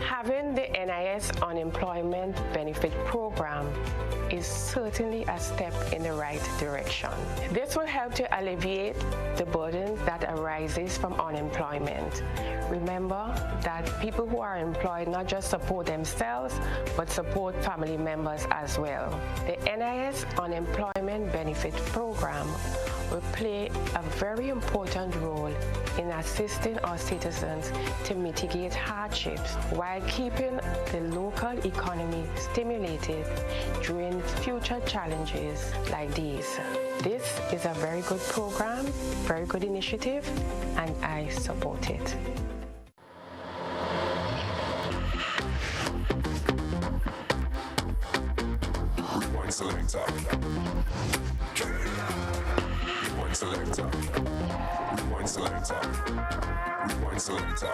Speaker 22: Having the NIS Unemployment Benefit Program is certainly a step in the right direction. This will help to alleviate the burden that arises from unemployment. Remember that people who are employed not just support themselves, but support family members as well. The NIS Unemployment Benefit Program will play a very important role in assisting our citizens to mitigate hardships while keeping the local economy stimulated during future challenges like these. This is a very good program, very good initiative, and I support it.
Speaker 23: Rewind selector. Rewind selector. Rewind selector. Rewind selector.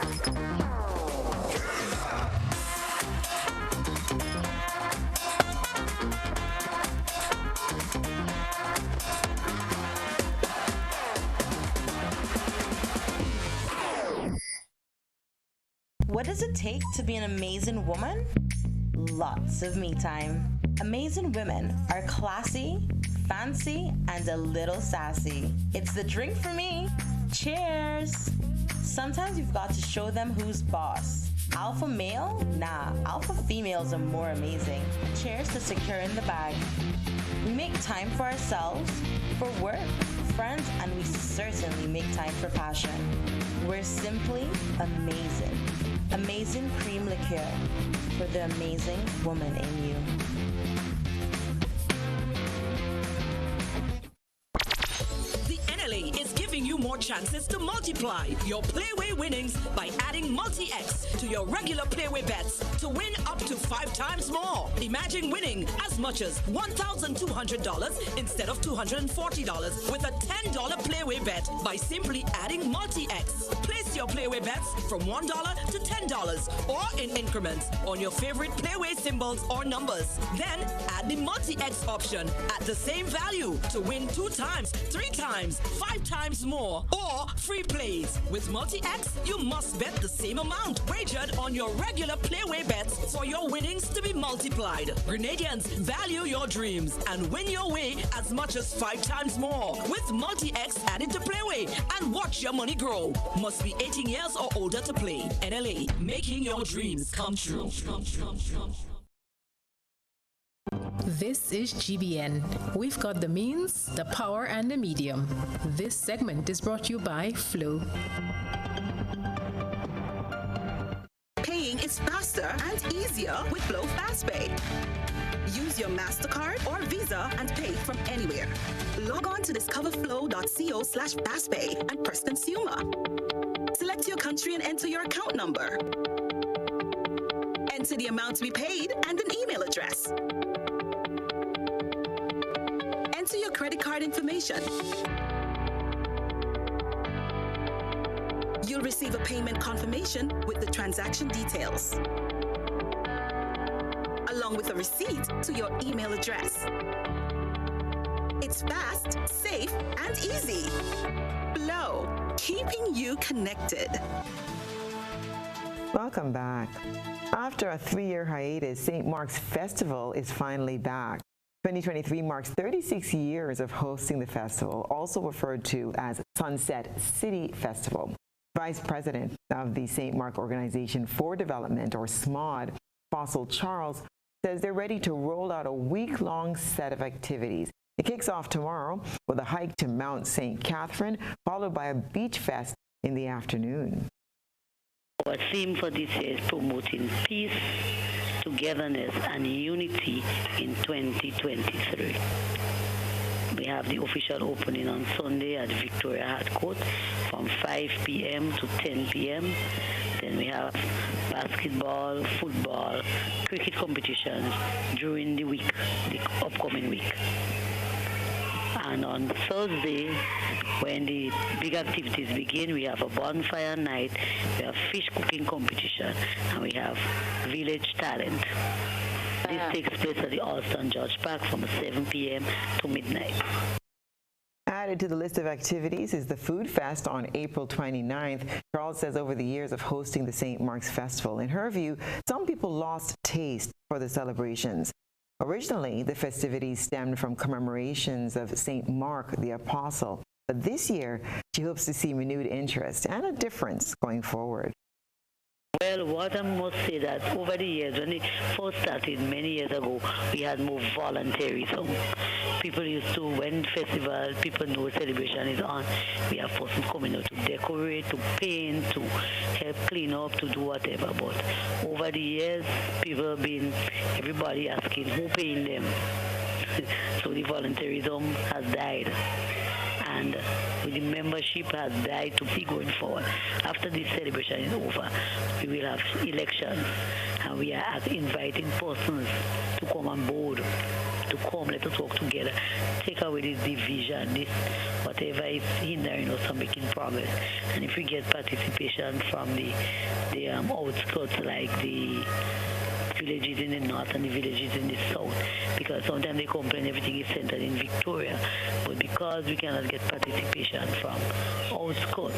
Speaker 25: What does it take to be an amazing woman? Lots of me time. Amazing women are classy, fancy, and a little sassy. It's the drink for me. Cheers! Sometimes you've got to show them who's boss. Alpha male? Nah, alpha females are more amazing. Cheers to securing the bag. We make time for ourselves, for work, friends, and we certainly make time for passion. We're simply amazing. Amazing cream liqueur for the amazing woman in you.
Speaker 28: The NLA is giving you more chances to multiply your Playway winnings by adding Multi-X to your regular Playway bets to win up to 5 times more. Imagine winning as much as $1,200 instead of $240 with a $10 Playway bet by simply adding Multi-X. Place your Playway bets from $1 to $10 or in increments on your favorite Playway symbols or numbers. Then add the Multi-X option at the same value to win 2 times, 3 times, 5 times more, or free plays. With Multi-X, you must bet the same amount wagered on your regular Playway bets for your winnings to be multiplied. Grenadians, value your dreams and win your way as much as 5 times more with Multi-X added to Playway and watch your money grow. Must be 18 years or older to play. NLA, making your dreams come true.
Speaker 2: This is GBN. We've got the means, the power, and the medium. This segment is brought to you by Flow.
Speaker 29: Paying is faster and easier with Flow FastPay. Use your MasterCard or Visa and pay from anywhere. Log on to discoverflow.co/fastpay and press Consumer. Select your country and enter your account number. Enter the amount to be paid and an email address. Enter your credit card information. You'll receive a payment confirmation with the transaction details, along with a receipt to your email address. It's fast, safe, and easy. Flow, keeping you connected.
Speaker 5: Welcome back. After a 3-year hiatus, St. Mark's Festival is finally back. 2023 marks 36 years of hosting the festival, also referred to as Sunset City Festival. Vice President of the St. Mark Organization for Development, or SMOD, Fossil Charles, says they're ready to roll out a week-long set of activities. It kicks off tomorrow with a hike to Mount St. Catherine, followed by a beach fest in the afternoon.
Speaker 6: Our theme for this year is promoting peace, togetherness, and unity in 2023. We have the official opening on Sunday at Victoria Hard Court from 5 p.m. to 10 p.m. Then we have basketball, football, cricket competitions during the week, the upcoming week. And on Thursday, when the big activities begin, we have a bonfire night, we have fish cooking competition, and we have village talent. This takes place at the Alston George Park from 7 p.m. to midnight.
Speaker 5: Added to the list of activities is the Food Fest on April 29th. Charles says over the years of hosting the St. Mark's Festival, in her view, some people lost taste for the celebrations. Originally, the festivities stemmed from commemorations of St. Mark the Apostle, but this year she hopes to see renewed interest and a difference going forward.
Speaker 6: Well, what I must say that over the years, when it first started many years ago, we had more volunteerism. People used to, when festival, people know celebration is on, we have persons coming out to decorate, to paint, to help clean up, to do whatever. But over the years, people have been, everybody asking who paying them. So the volunteerism has died. And the membership has died to see going forward. After this celebration is over, we will have elections, and we are inviting persons to come on board, to come, let us work together, take away this division, this whatever is hindering us from making progress. And if we get participation from the outskirts, like the villages in the north and the villages in the south, because sometimes they complain everything is centered in Victoria, but because we cannot get participation from outskirts,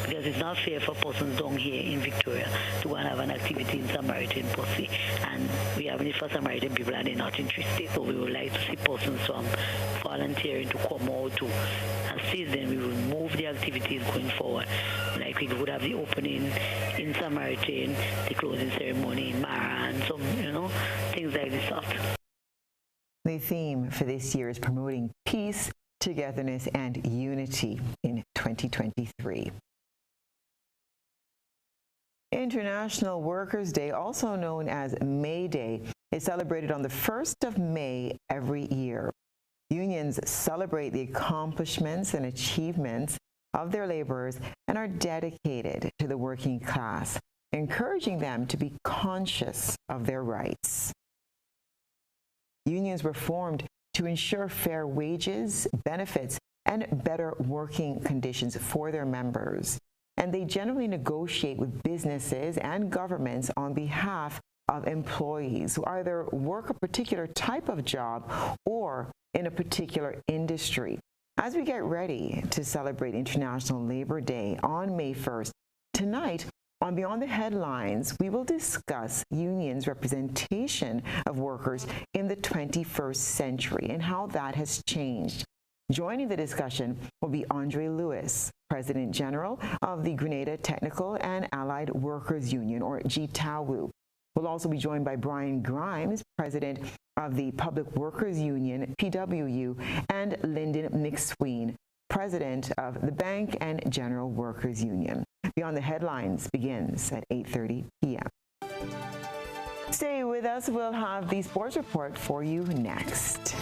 Speaker 6: because it's not fair for persons down here in Victoria to go and have an activity in Samaritan per se, and we have it for Samaritan people and they're not interested. So we would like to see persons from volunteering to come out to assist them. We will move the activities going forward. Like we would have the opening in Samaritan, the closing ceremony in Mara, and some, things like this.
Speaker 5: The theme for this year is promoting peace, togetherness, and unity in 2023. International Workers' Day, also known as May Day, is celebrated on the 1st of May every year. Unions celebrate the accomplishments and achievements of their laborers and are dedicated to the working class, encouraging them to be conscious of their rights. Unions were formed to ensure fair wages, benefits, and better working conditions for their members. And they generally negotiate with businesses and governments on behalf of employees who either work a particular type of job or in a particular industry. As we get ready to celebrate International Labor Day on May 1st, tonight on Beyond the Headlines, we will discuss unions' representation of workers in the 21st century and how that has changed. Joining the discussion will be Andre Lewis, President General of the Grenada Technical and Allied Workers Union, or GTAWU. We'll also be joined by Brian Grimes, President of the Public Workers Union, PWU, and Lyndon McSween, President of the Bank and General Workers Union. Beyond the Headlines begins at 8:30 p.m. Stay with us. We'll have the sports report for you next.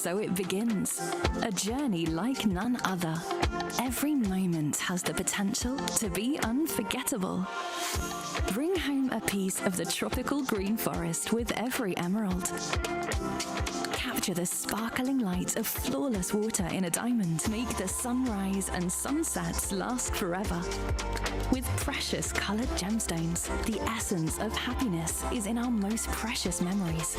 Speaker 7: so it begins. A journey like none other. Every moment has the potential to be unforgettable. Bring home a piece of the tropical green forest with every emerald. Capture the sparkling light of flawless water in a diamond. Make the sunrise and sunsets last forever. With precious colored gemstones, the essence of happiness is in our most precious memories.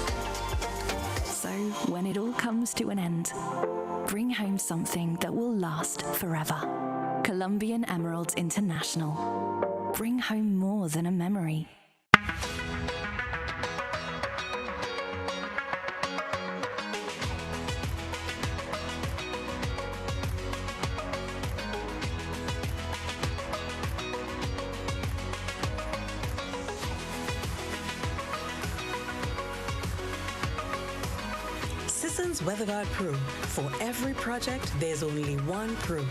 Speaker 7: So, when it all comes to an end, bring home something that will last forever. Colombian Emeralds International. Bring home more than a memory.
Speaker 8: Sisson's WeatherGuard Pro. For every project, there's only one Pro.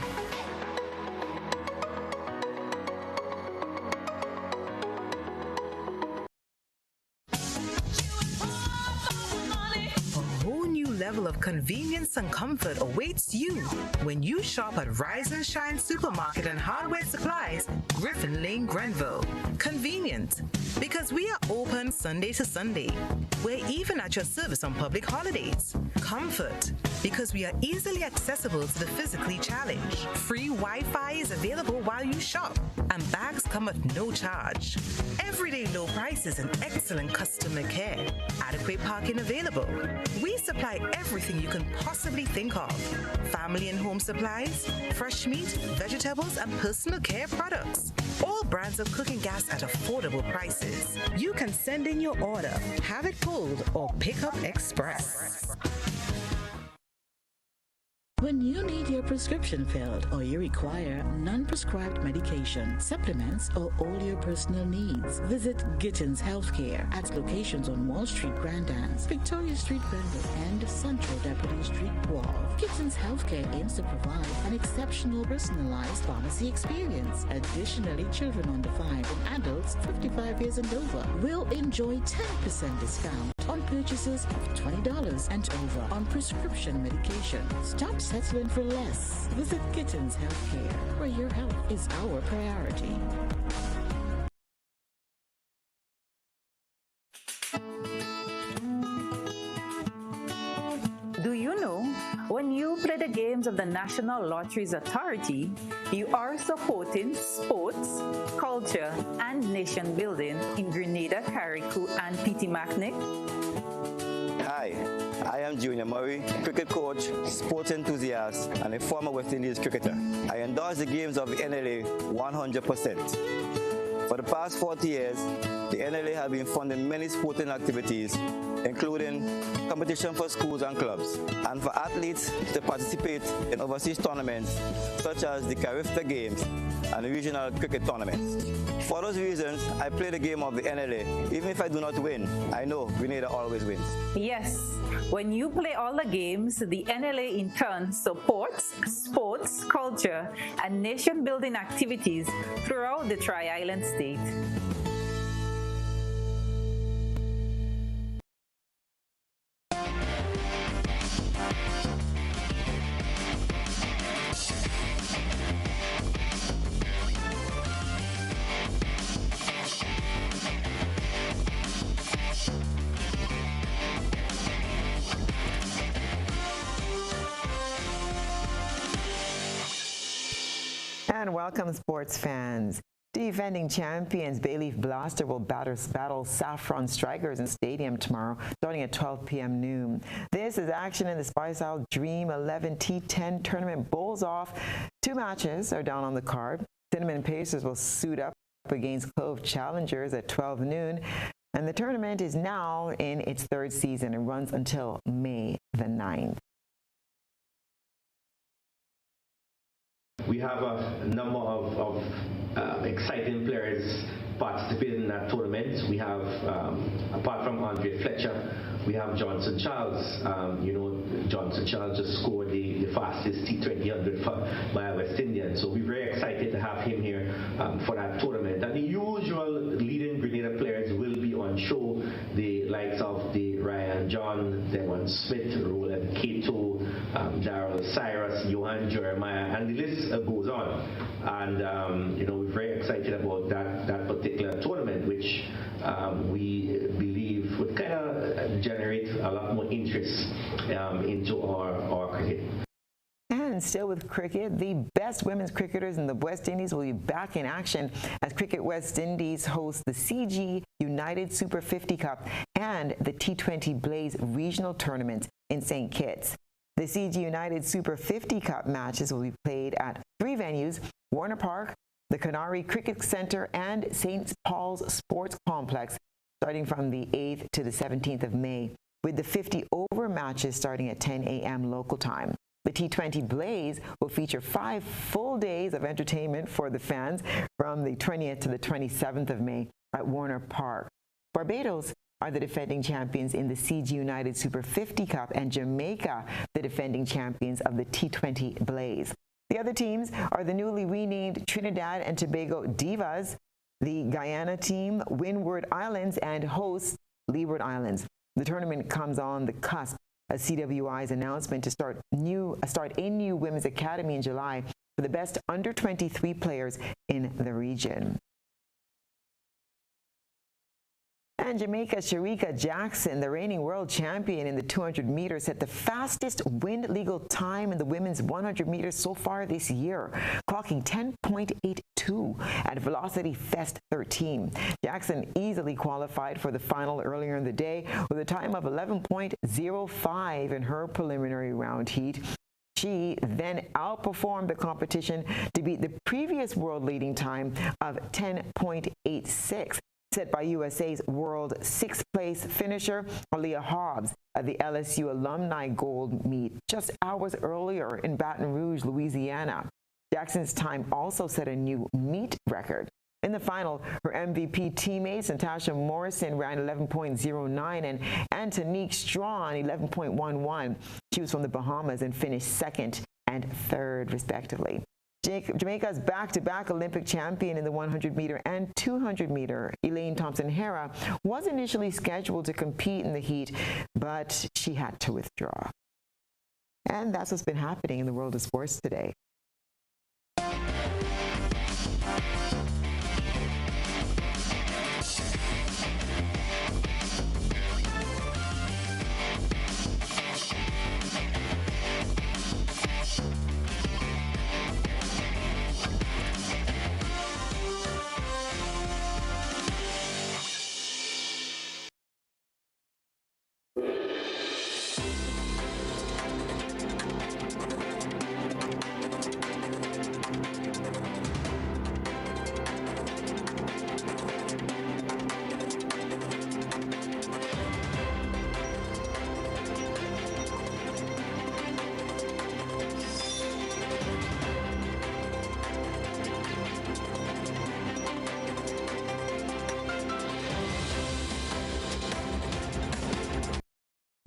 Speaker 9: Level of convenience and comfort awaits you when you shop at Rise and Shine Supermarket and Hardware Supplies, Griffin Lane, Grenville. Convenient, because we are open Sunday to Sunday. We're even at your service on public holidays. Comfort, because we are easily accessible to the physically challenged. Free Wi-Fi is available while you shop, and bags come at no charge. Everyday low prices and excellent customer care. Adequate parking available. We supply everything you can possibly think of. Family and home supplies, fresh meat, vegetables, and personal care products. All brands of cooking gas at affordable prices. You can send in your order, have it pulled, or pick up express.
Speaker 12: When you need your prescription filled or you require non-prescribed medication, supplements, or all your personal needs, visit Gittins Healthcare at locations on Wall Street, Grand Anse, Victoria Street, Grenville, and Central Deputy Street, Wharf. Gittins Healthcare aims to provide an exceptional personalized pharmacy experience. Additionally, children under 5 and adults 55 years and over will enjoy 10% discount on purchases of $20 and over on prescription medication. Stop settling for less. Visit Gittins Healthcare, where your health is our priority.
Speaker 16: Do you know, when you play the games of the National Lotteries Authority, you are supporting sports, culture, and nation building in Grenada, Carriacou, and Petit-Macnic?
Speaker 19: Hi, I am Junior Murray, cricket coach, sports enthusiast, and a former West Indies cricketer. I endorse the games of the NLA 100%. For the past 40 years, the NLA have been funding many sporting activities, including competition for schools and clubs, and for athletes to participate in overseas tournaments such as the Carifta Games and the regional cricket tournaments. For those reasons, I play the game of the NLA. Even if I do not win, I know Grenada always wins.
Speaker 16: Yes, when you play all the games, the NLA in turn supports sports, culture, and nation-building activities throughout the Tri-Island state.
Speaker 5: And welcome, sports fans. Defending champions Bayleaf Blaster will battle Saffron Strikers in Stadium tomorrow, starting at 12 p.m. noon. This is action in the Spice Isle Dream 11 T10 tournament. Bulls off. 2 matches are down on the card. Cinnamon Pacers will suit up against Cove Challengers at 12 noon. And the tournament is now in its 3rd season and runs until May the 9th.
Speaker 20: We have a number of exciting players participating in that tournament. We have, apart from Andre Fletcher, we have Johnson Charles. Johnson Charles just scored the fastest T20 by a West Indian. So we're very excited to have him here for that tournament. And the usual leading Grenada players will be on show. The likes of the Ryan John, Devon Smith, Roland Cato, Cyrus, Johan, Jeremiah, and the list goes on. And we're very excited about that particular tournament, which we believe would kind of generate a lot more interest into our cricket.
Speaker 5: And still with cricket, the best women's cricketers in the West Indies will be back in action as Cricket West Indies hosts the CG United Super 50 Cup and the T20 Blaze regional tournaments in St. Kitts. The CG United Super 50 Cup matches will be played at 3 venues: Warner Park, the Canary Cricket Centre, and St. Paul's Sports Complex, starting from the 8th to the 17th of May, with the 50-over matches starting at 10 a.m. local time. The T20 Blaze will feature 5 full days of entertainment for the fans from the 20th to the 27th of May at Warner Park. Barbados are the defending champions in the CG United Super 50 Cup, and Jamaica the defending champions of the T20 Blaze. The other teams are the newly renamed Trinidad and Tobago Divas, the Guyana team, Windward Islands, and hosts Leeward Islands. The tournament comes on the cusp of CWI's announcement to start a new women's academy in July for the best under-23 players in the region. And Jamaica's Sharika Jackson, the reigning world champion in the 200 meters, set the fastest wind legal time in the women's 100 meters so far this year, clocking 10.82 at Velocity Fest 13. Jackson easily qualified for the final earlier in the day with a time of 11.05 in her preliminary round heat. She then outperformed the competition to beat the previous world leading time of 10.86. set by USA's world 6th place finisher, Aaliyah Hobbs, at the LSU Alumni Gold Meet just hours earlier in Baton Rouge, Louisiana. Jackson's time also set a new meet record. In the final, her MVP teammates Natasha Morrison ran 11.09 and Antonique Strawn 11.11. She was from the Bahamas and finished 2nd and 3rd, respectively. Jamaica's back-to-back Olympic champion in the 100-meter and 200-meter, Elaine Thompson-Herah, was initially scheduled to compete in the heat, but she had to withdraw. And that's what's been happening in the world of sports today.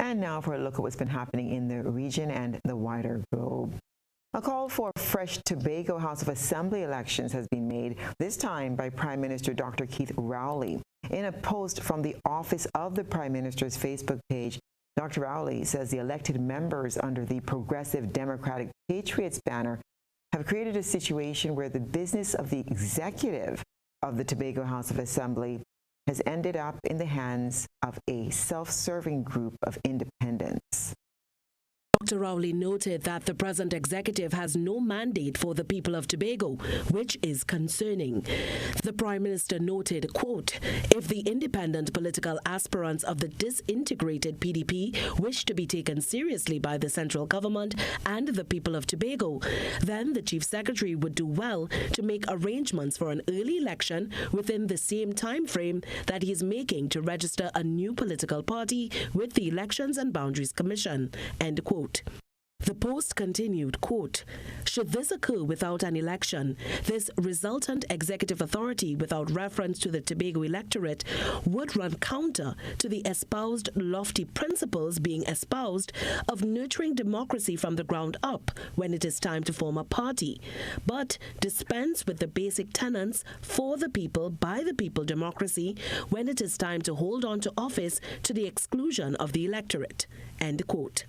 Speaker 5: And now for a look at what's been happening in the region and the wider globe. A call for fresh Tobago House of Assembly elections has been made, this time by Prime Minister Dr. Keith Rowley. In a post from the office of the Prime Minister's Facebook page, Dr. Rowley says the elected members under the Progressive Democratic Patriots banner have created a situation where the business of the executive of the Tobago House of Assembly has ended up in the hands of a self-serving group of independents.
Speaker 4: Dr. Rowley noted that the present executive has no mandate for the people of Tobago, which is concerning. The Prime Minister noted, quote, if the independent political aspirants of the disintegrated PDP wish to be taken seriously by the central government and the people of Tobago, then the Chief Secretary would do well to make arrangements for an early election within the same time frame that he is making to register a new political party with the Elections and Boundaries Commission, end quote. The post continued, quote, should this occur without an election, this resultant executive authority without reference to the Tobago electorate would run counter to the espoused lofty principles being espoused of nurturing democracy from the ground up when it is time to form a party, but dispense with the basic tenets for the people, by the people democracy when it is time to hold on to office to the exclusion of the electorate, end quote.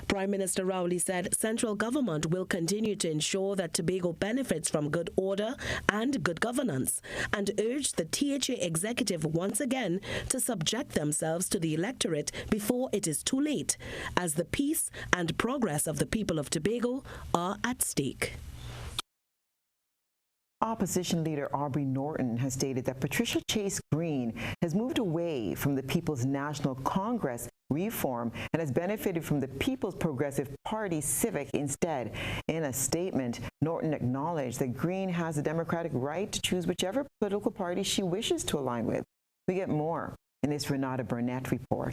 Speaker 4: Prime Minister Rowley Rowley said central government will continue to ensure that Tobago benefits from good order and good governance, and urged the THA executive once again to subject themselves to the electorate before it is too late, as the peace and progress of the people of Tobago are at stake.
Speaker 5: Opposition leader Aubrey Norton has stated that Patricia Chase Green has moved away from the People's National Congress reform and has benefited from the People's Progressive Party Civic instead. In a statement, Norton acknowledged that Green has a democratic right to choose whichever political party she wishes to align with. We get more in this Renata Burnett report.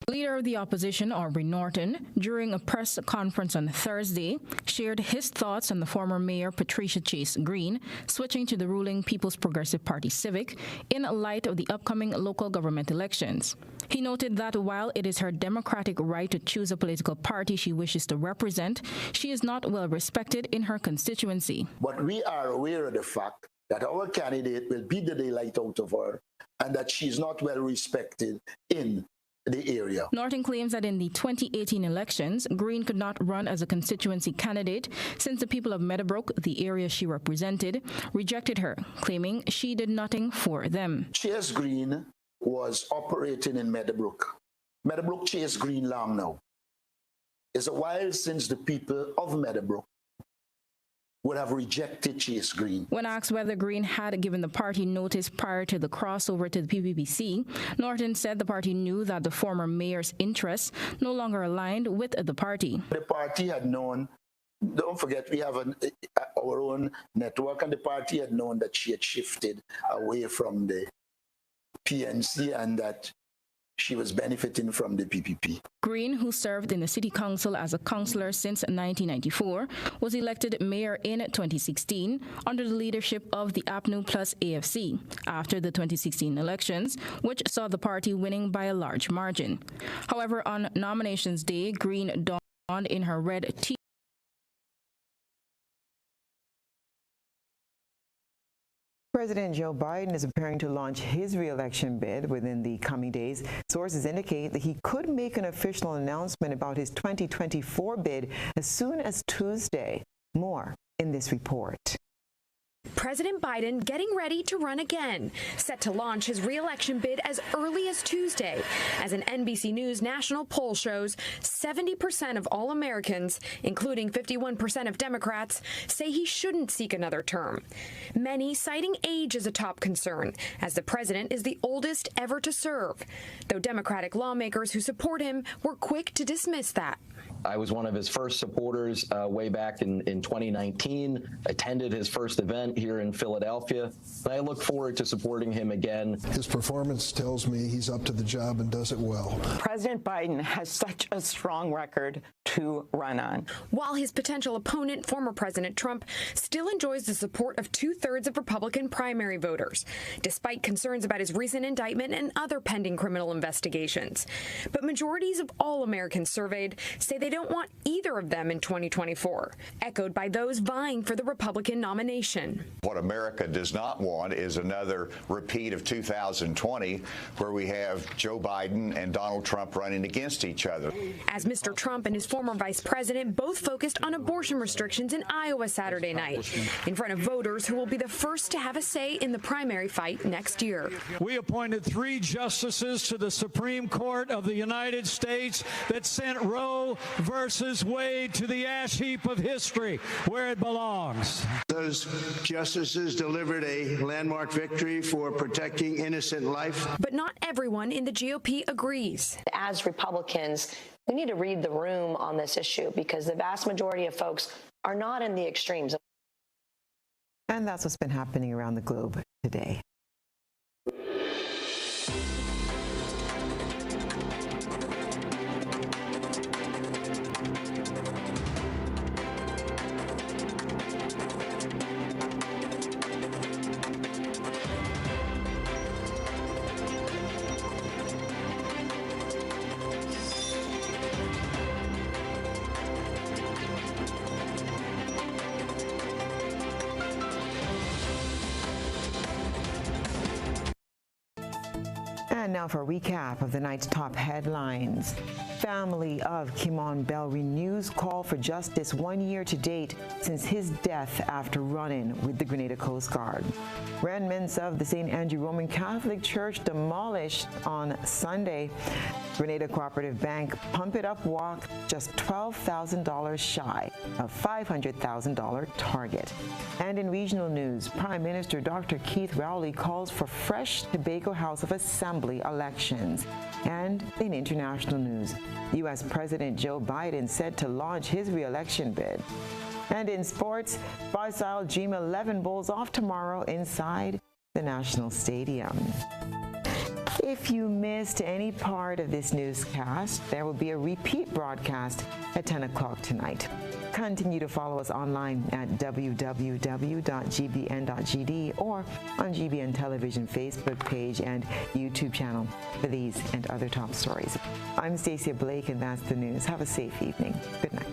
Speaker 1: Leader of the opposition, Aubrey Norton, during a press conference on Thursday, shared his thoughts on the former mayor Patricia Chase Green switching to the ruling People's Progressive Party Civic in light of the upcoming local government elections. He noted that while it is her democratic right to choose a political party she wishes to represent, she is not well respected in her constituency.
Speaker 10: But we are aware of the fact that our candidate will beat the daylight out of her and that she's not well respected in the area.
Speaker 1: Norton claims that in the 2018 elections, Green could not run as a constituency candidate since the people of Meadowbrook, the area she represented, rejected her, claiming she did nothing for them.
Speaker 10: Chase Green was operating in Meadowbrook. Meadowbrook Chase Green long now. It's a while since the people of Meadowbrook would have rejected Chase Green.
Speaker 1: When asked whether Green had given the party notice prior to the crossover to the PPPC, Norton said the party knew that the former mayor's interests no longer aligned with the party.
Speaker 10: The party had known, don't forget we have our own network, and the party had known that she had shifted away from the PNC and that she was benefiting from the PPP.
Speaker 1: Green, who served in the city council as a councillor since 1994, was elected mayor in 2016 under the leadership of the APNU plus AFC after the 2016 elections, which saw the party winning by a large margin. However, on nominations day, Green donned in her red t-shirt.
Speaker 5: President Joe Biden is preparing to launch his re-election bid within the coming days. Sources indicate that he could make an official announcement about his 2024 bid as soon as Tuesday. More in this report.
Speaker 11: President Biden getting ready to run again, set to launch his re-election bid as early as Tuesday. As an NBC News national poll shows, 70% of all Americans, including 51% of Democrats, say he shouldn't seek another term. Many citing age as a top concern, as the president is the oldest ever to serve, though Democratic lawmakers who support him were quick to dismiss that.
Speaker 13: I was one of his first supporters way back in 2019, attended his first event here in Philadelphia, and I look forward to supporting him again.
Speaker 14: His performance tells me he's up to the job and does it well.
Speaker 15: President Biden has such a strong record to run on.
Speaker 11: While his potential opponent, former President Trump, still enjoys the support of 2/3 of Republican primary voters, despite concerns about his recent indictment and other pending criminal investigations. But majorities of all Americans surveyed say they don't want either of them in 2024, echoed by those vying for the Republican nomination.
Speaker 24: What America does not want is another repeat of 2020, where we have Joe Biden and Donald Trump running against each other.
Speaker 11: As Mr. Trump and his former vice president both focused on abortion restrictions in Iowa Saturday night, in front of voters who will be the first to have a say in the primary fight next year.
Speaker 26: We appointed 3 justices to the Supreme Court of the United States that sent Roe versus Wade to the ash heap of history, where it belongs.
Speaker 27: Those justices delivered a landmark victory for protecting innocent life.
Speaker 11: But not everyone in the GOP agrees.
Speaker 30: As Republicans, we need to read the room on this issue, because the vast majority of folks are not in the extremes.
Speaker 5: And that's what's been happening around the globe today. Now for a recap of the night's top headlines. Family of Kimon Bell renews call for justice 1 year to date since his death after run-in with the Grenada Coast Guard. Remnants of the St. Andrew Roman Catholic Church demolished on Sunday. Grenada Cooperative Bank Pump It Up walk just $12,000 shy of $500,000 target. And in regional news, Prime Minister Dr. Keith Rowley calls for fresh Tobago House of Assembly elections. And in international news, U.S. President Joe Biden said to launch his re-election bid. And in sports, Bicyle Dream 11 bowls off tomorrow inside the National Stadium. If you missed any part of this newscast, there will be a repeat broadcast at 10 o'clock tonight. Continue to follow us online at www.gbn.gd or on GBN Television Facebook page and YouTube channel for these and other top stories. I'm Stasia Blake, and that's the news. Have a safe evening. Good night.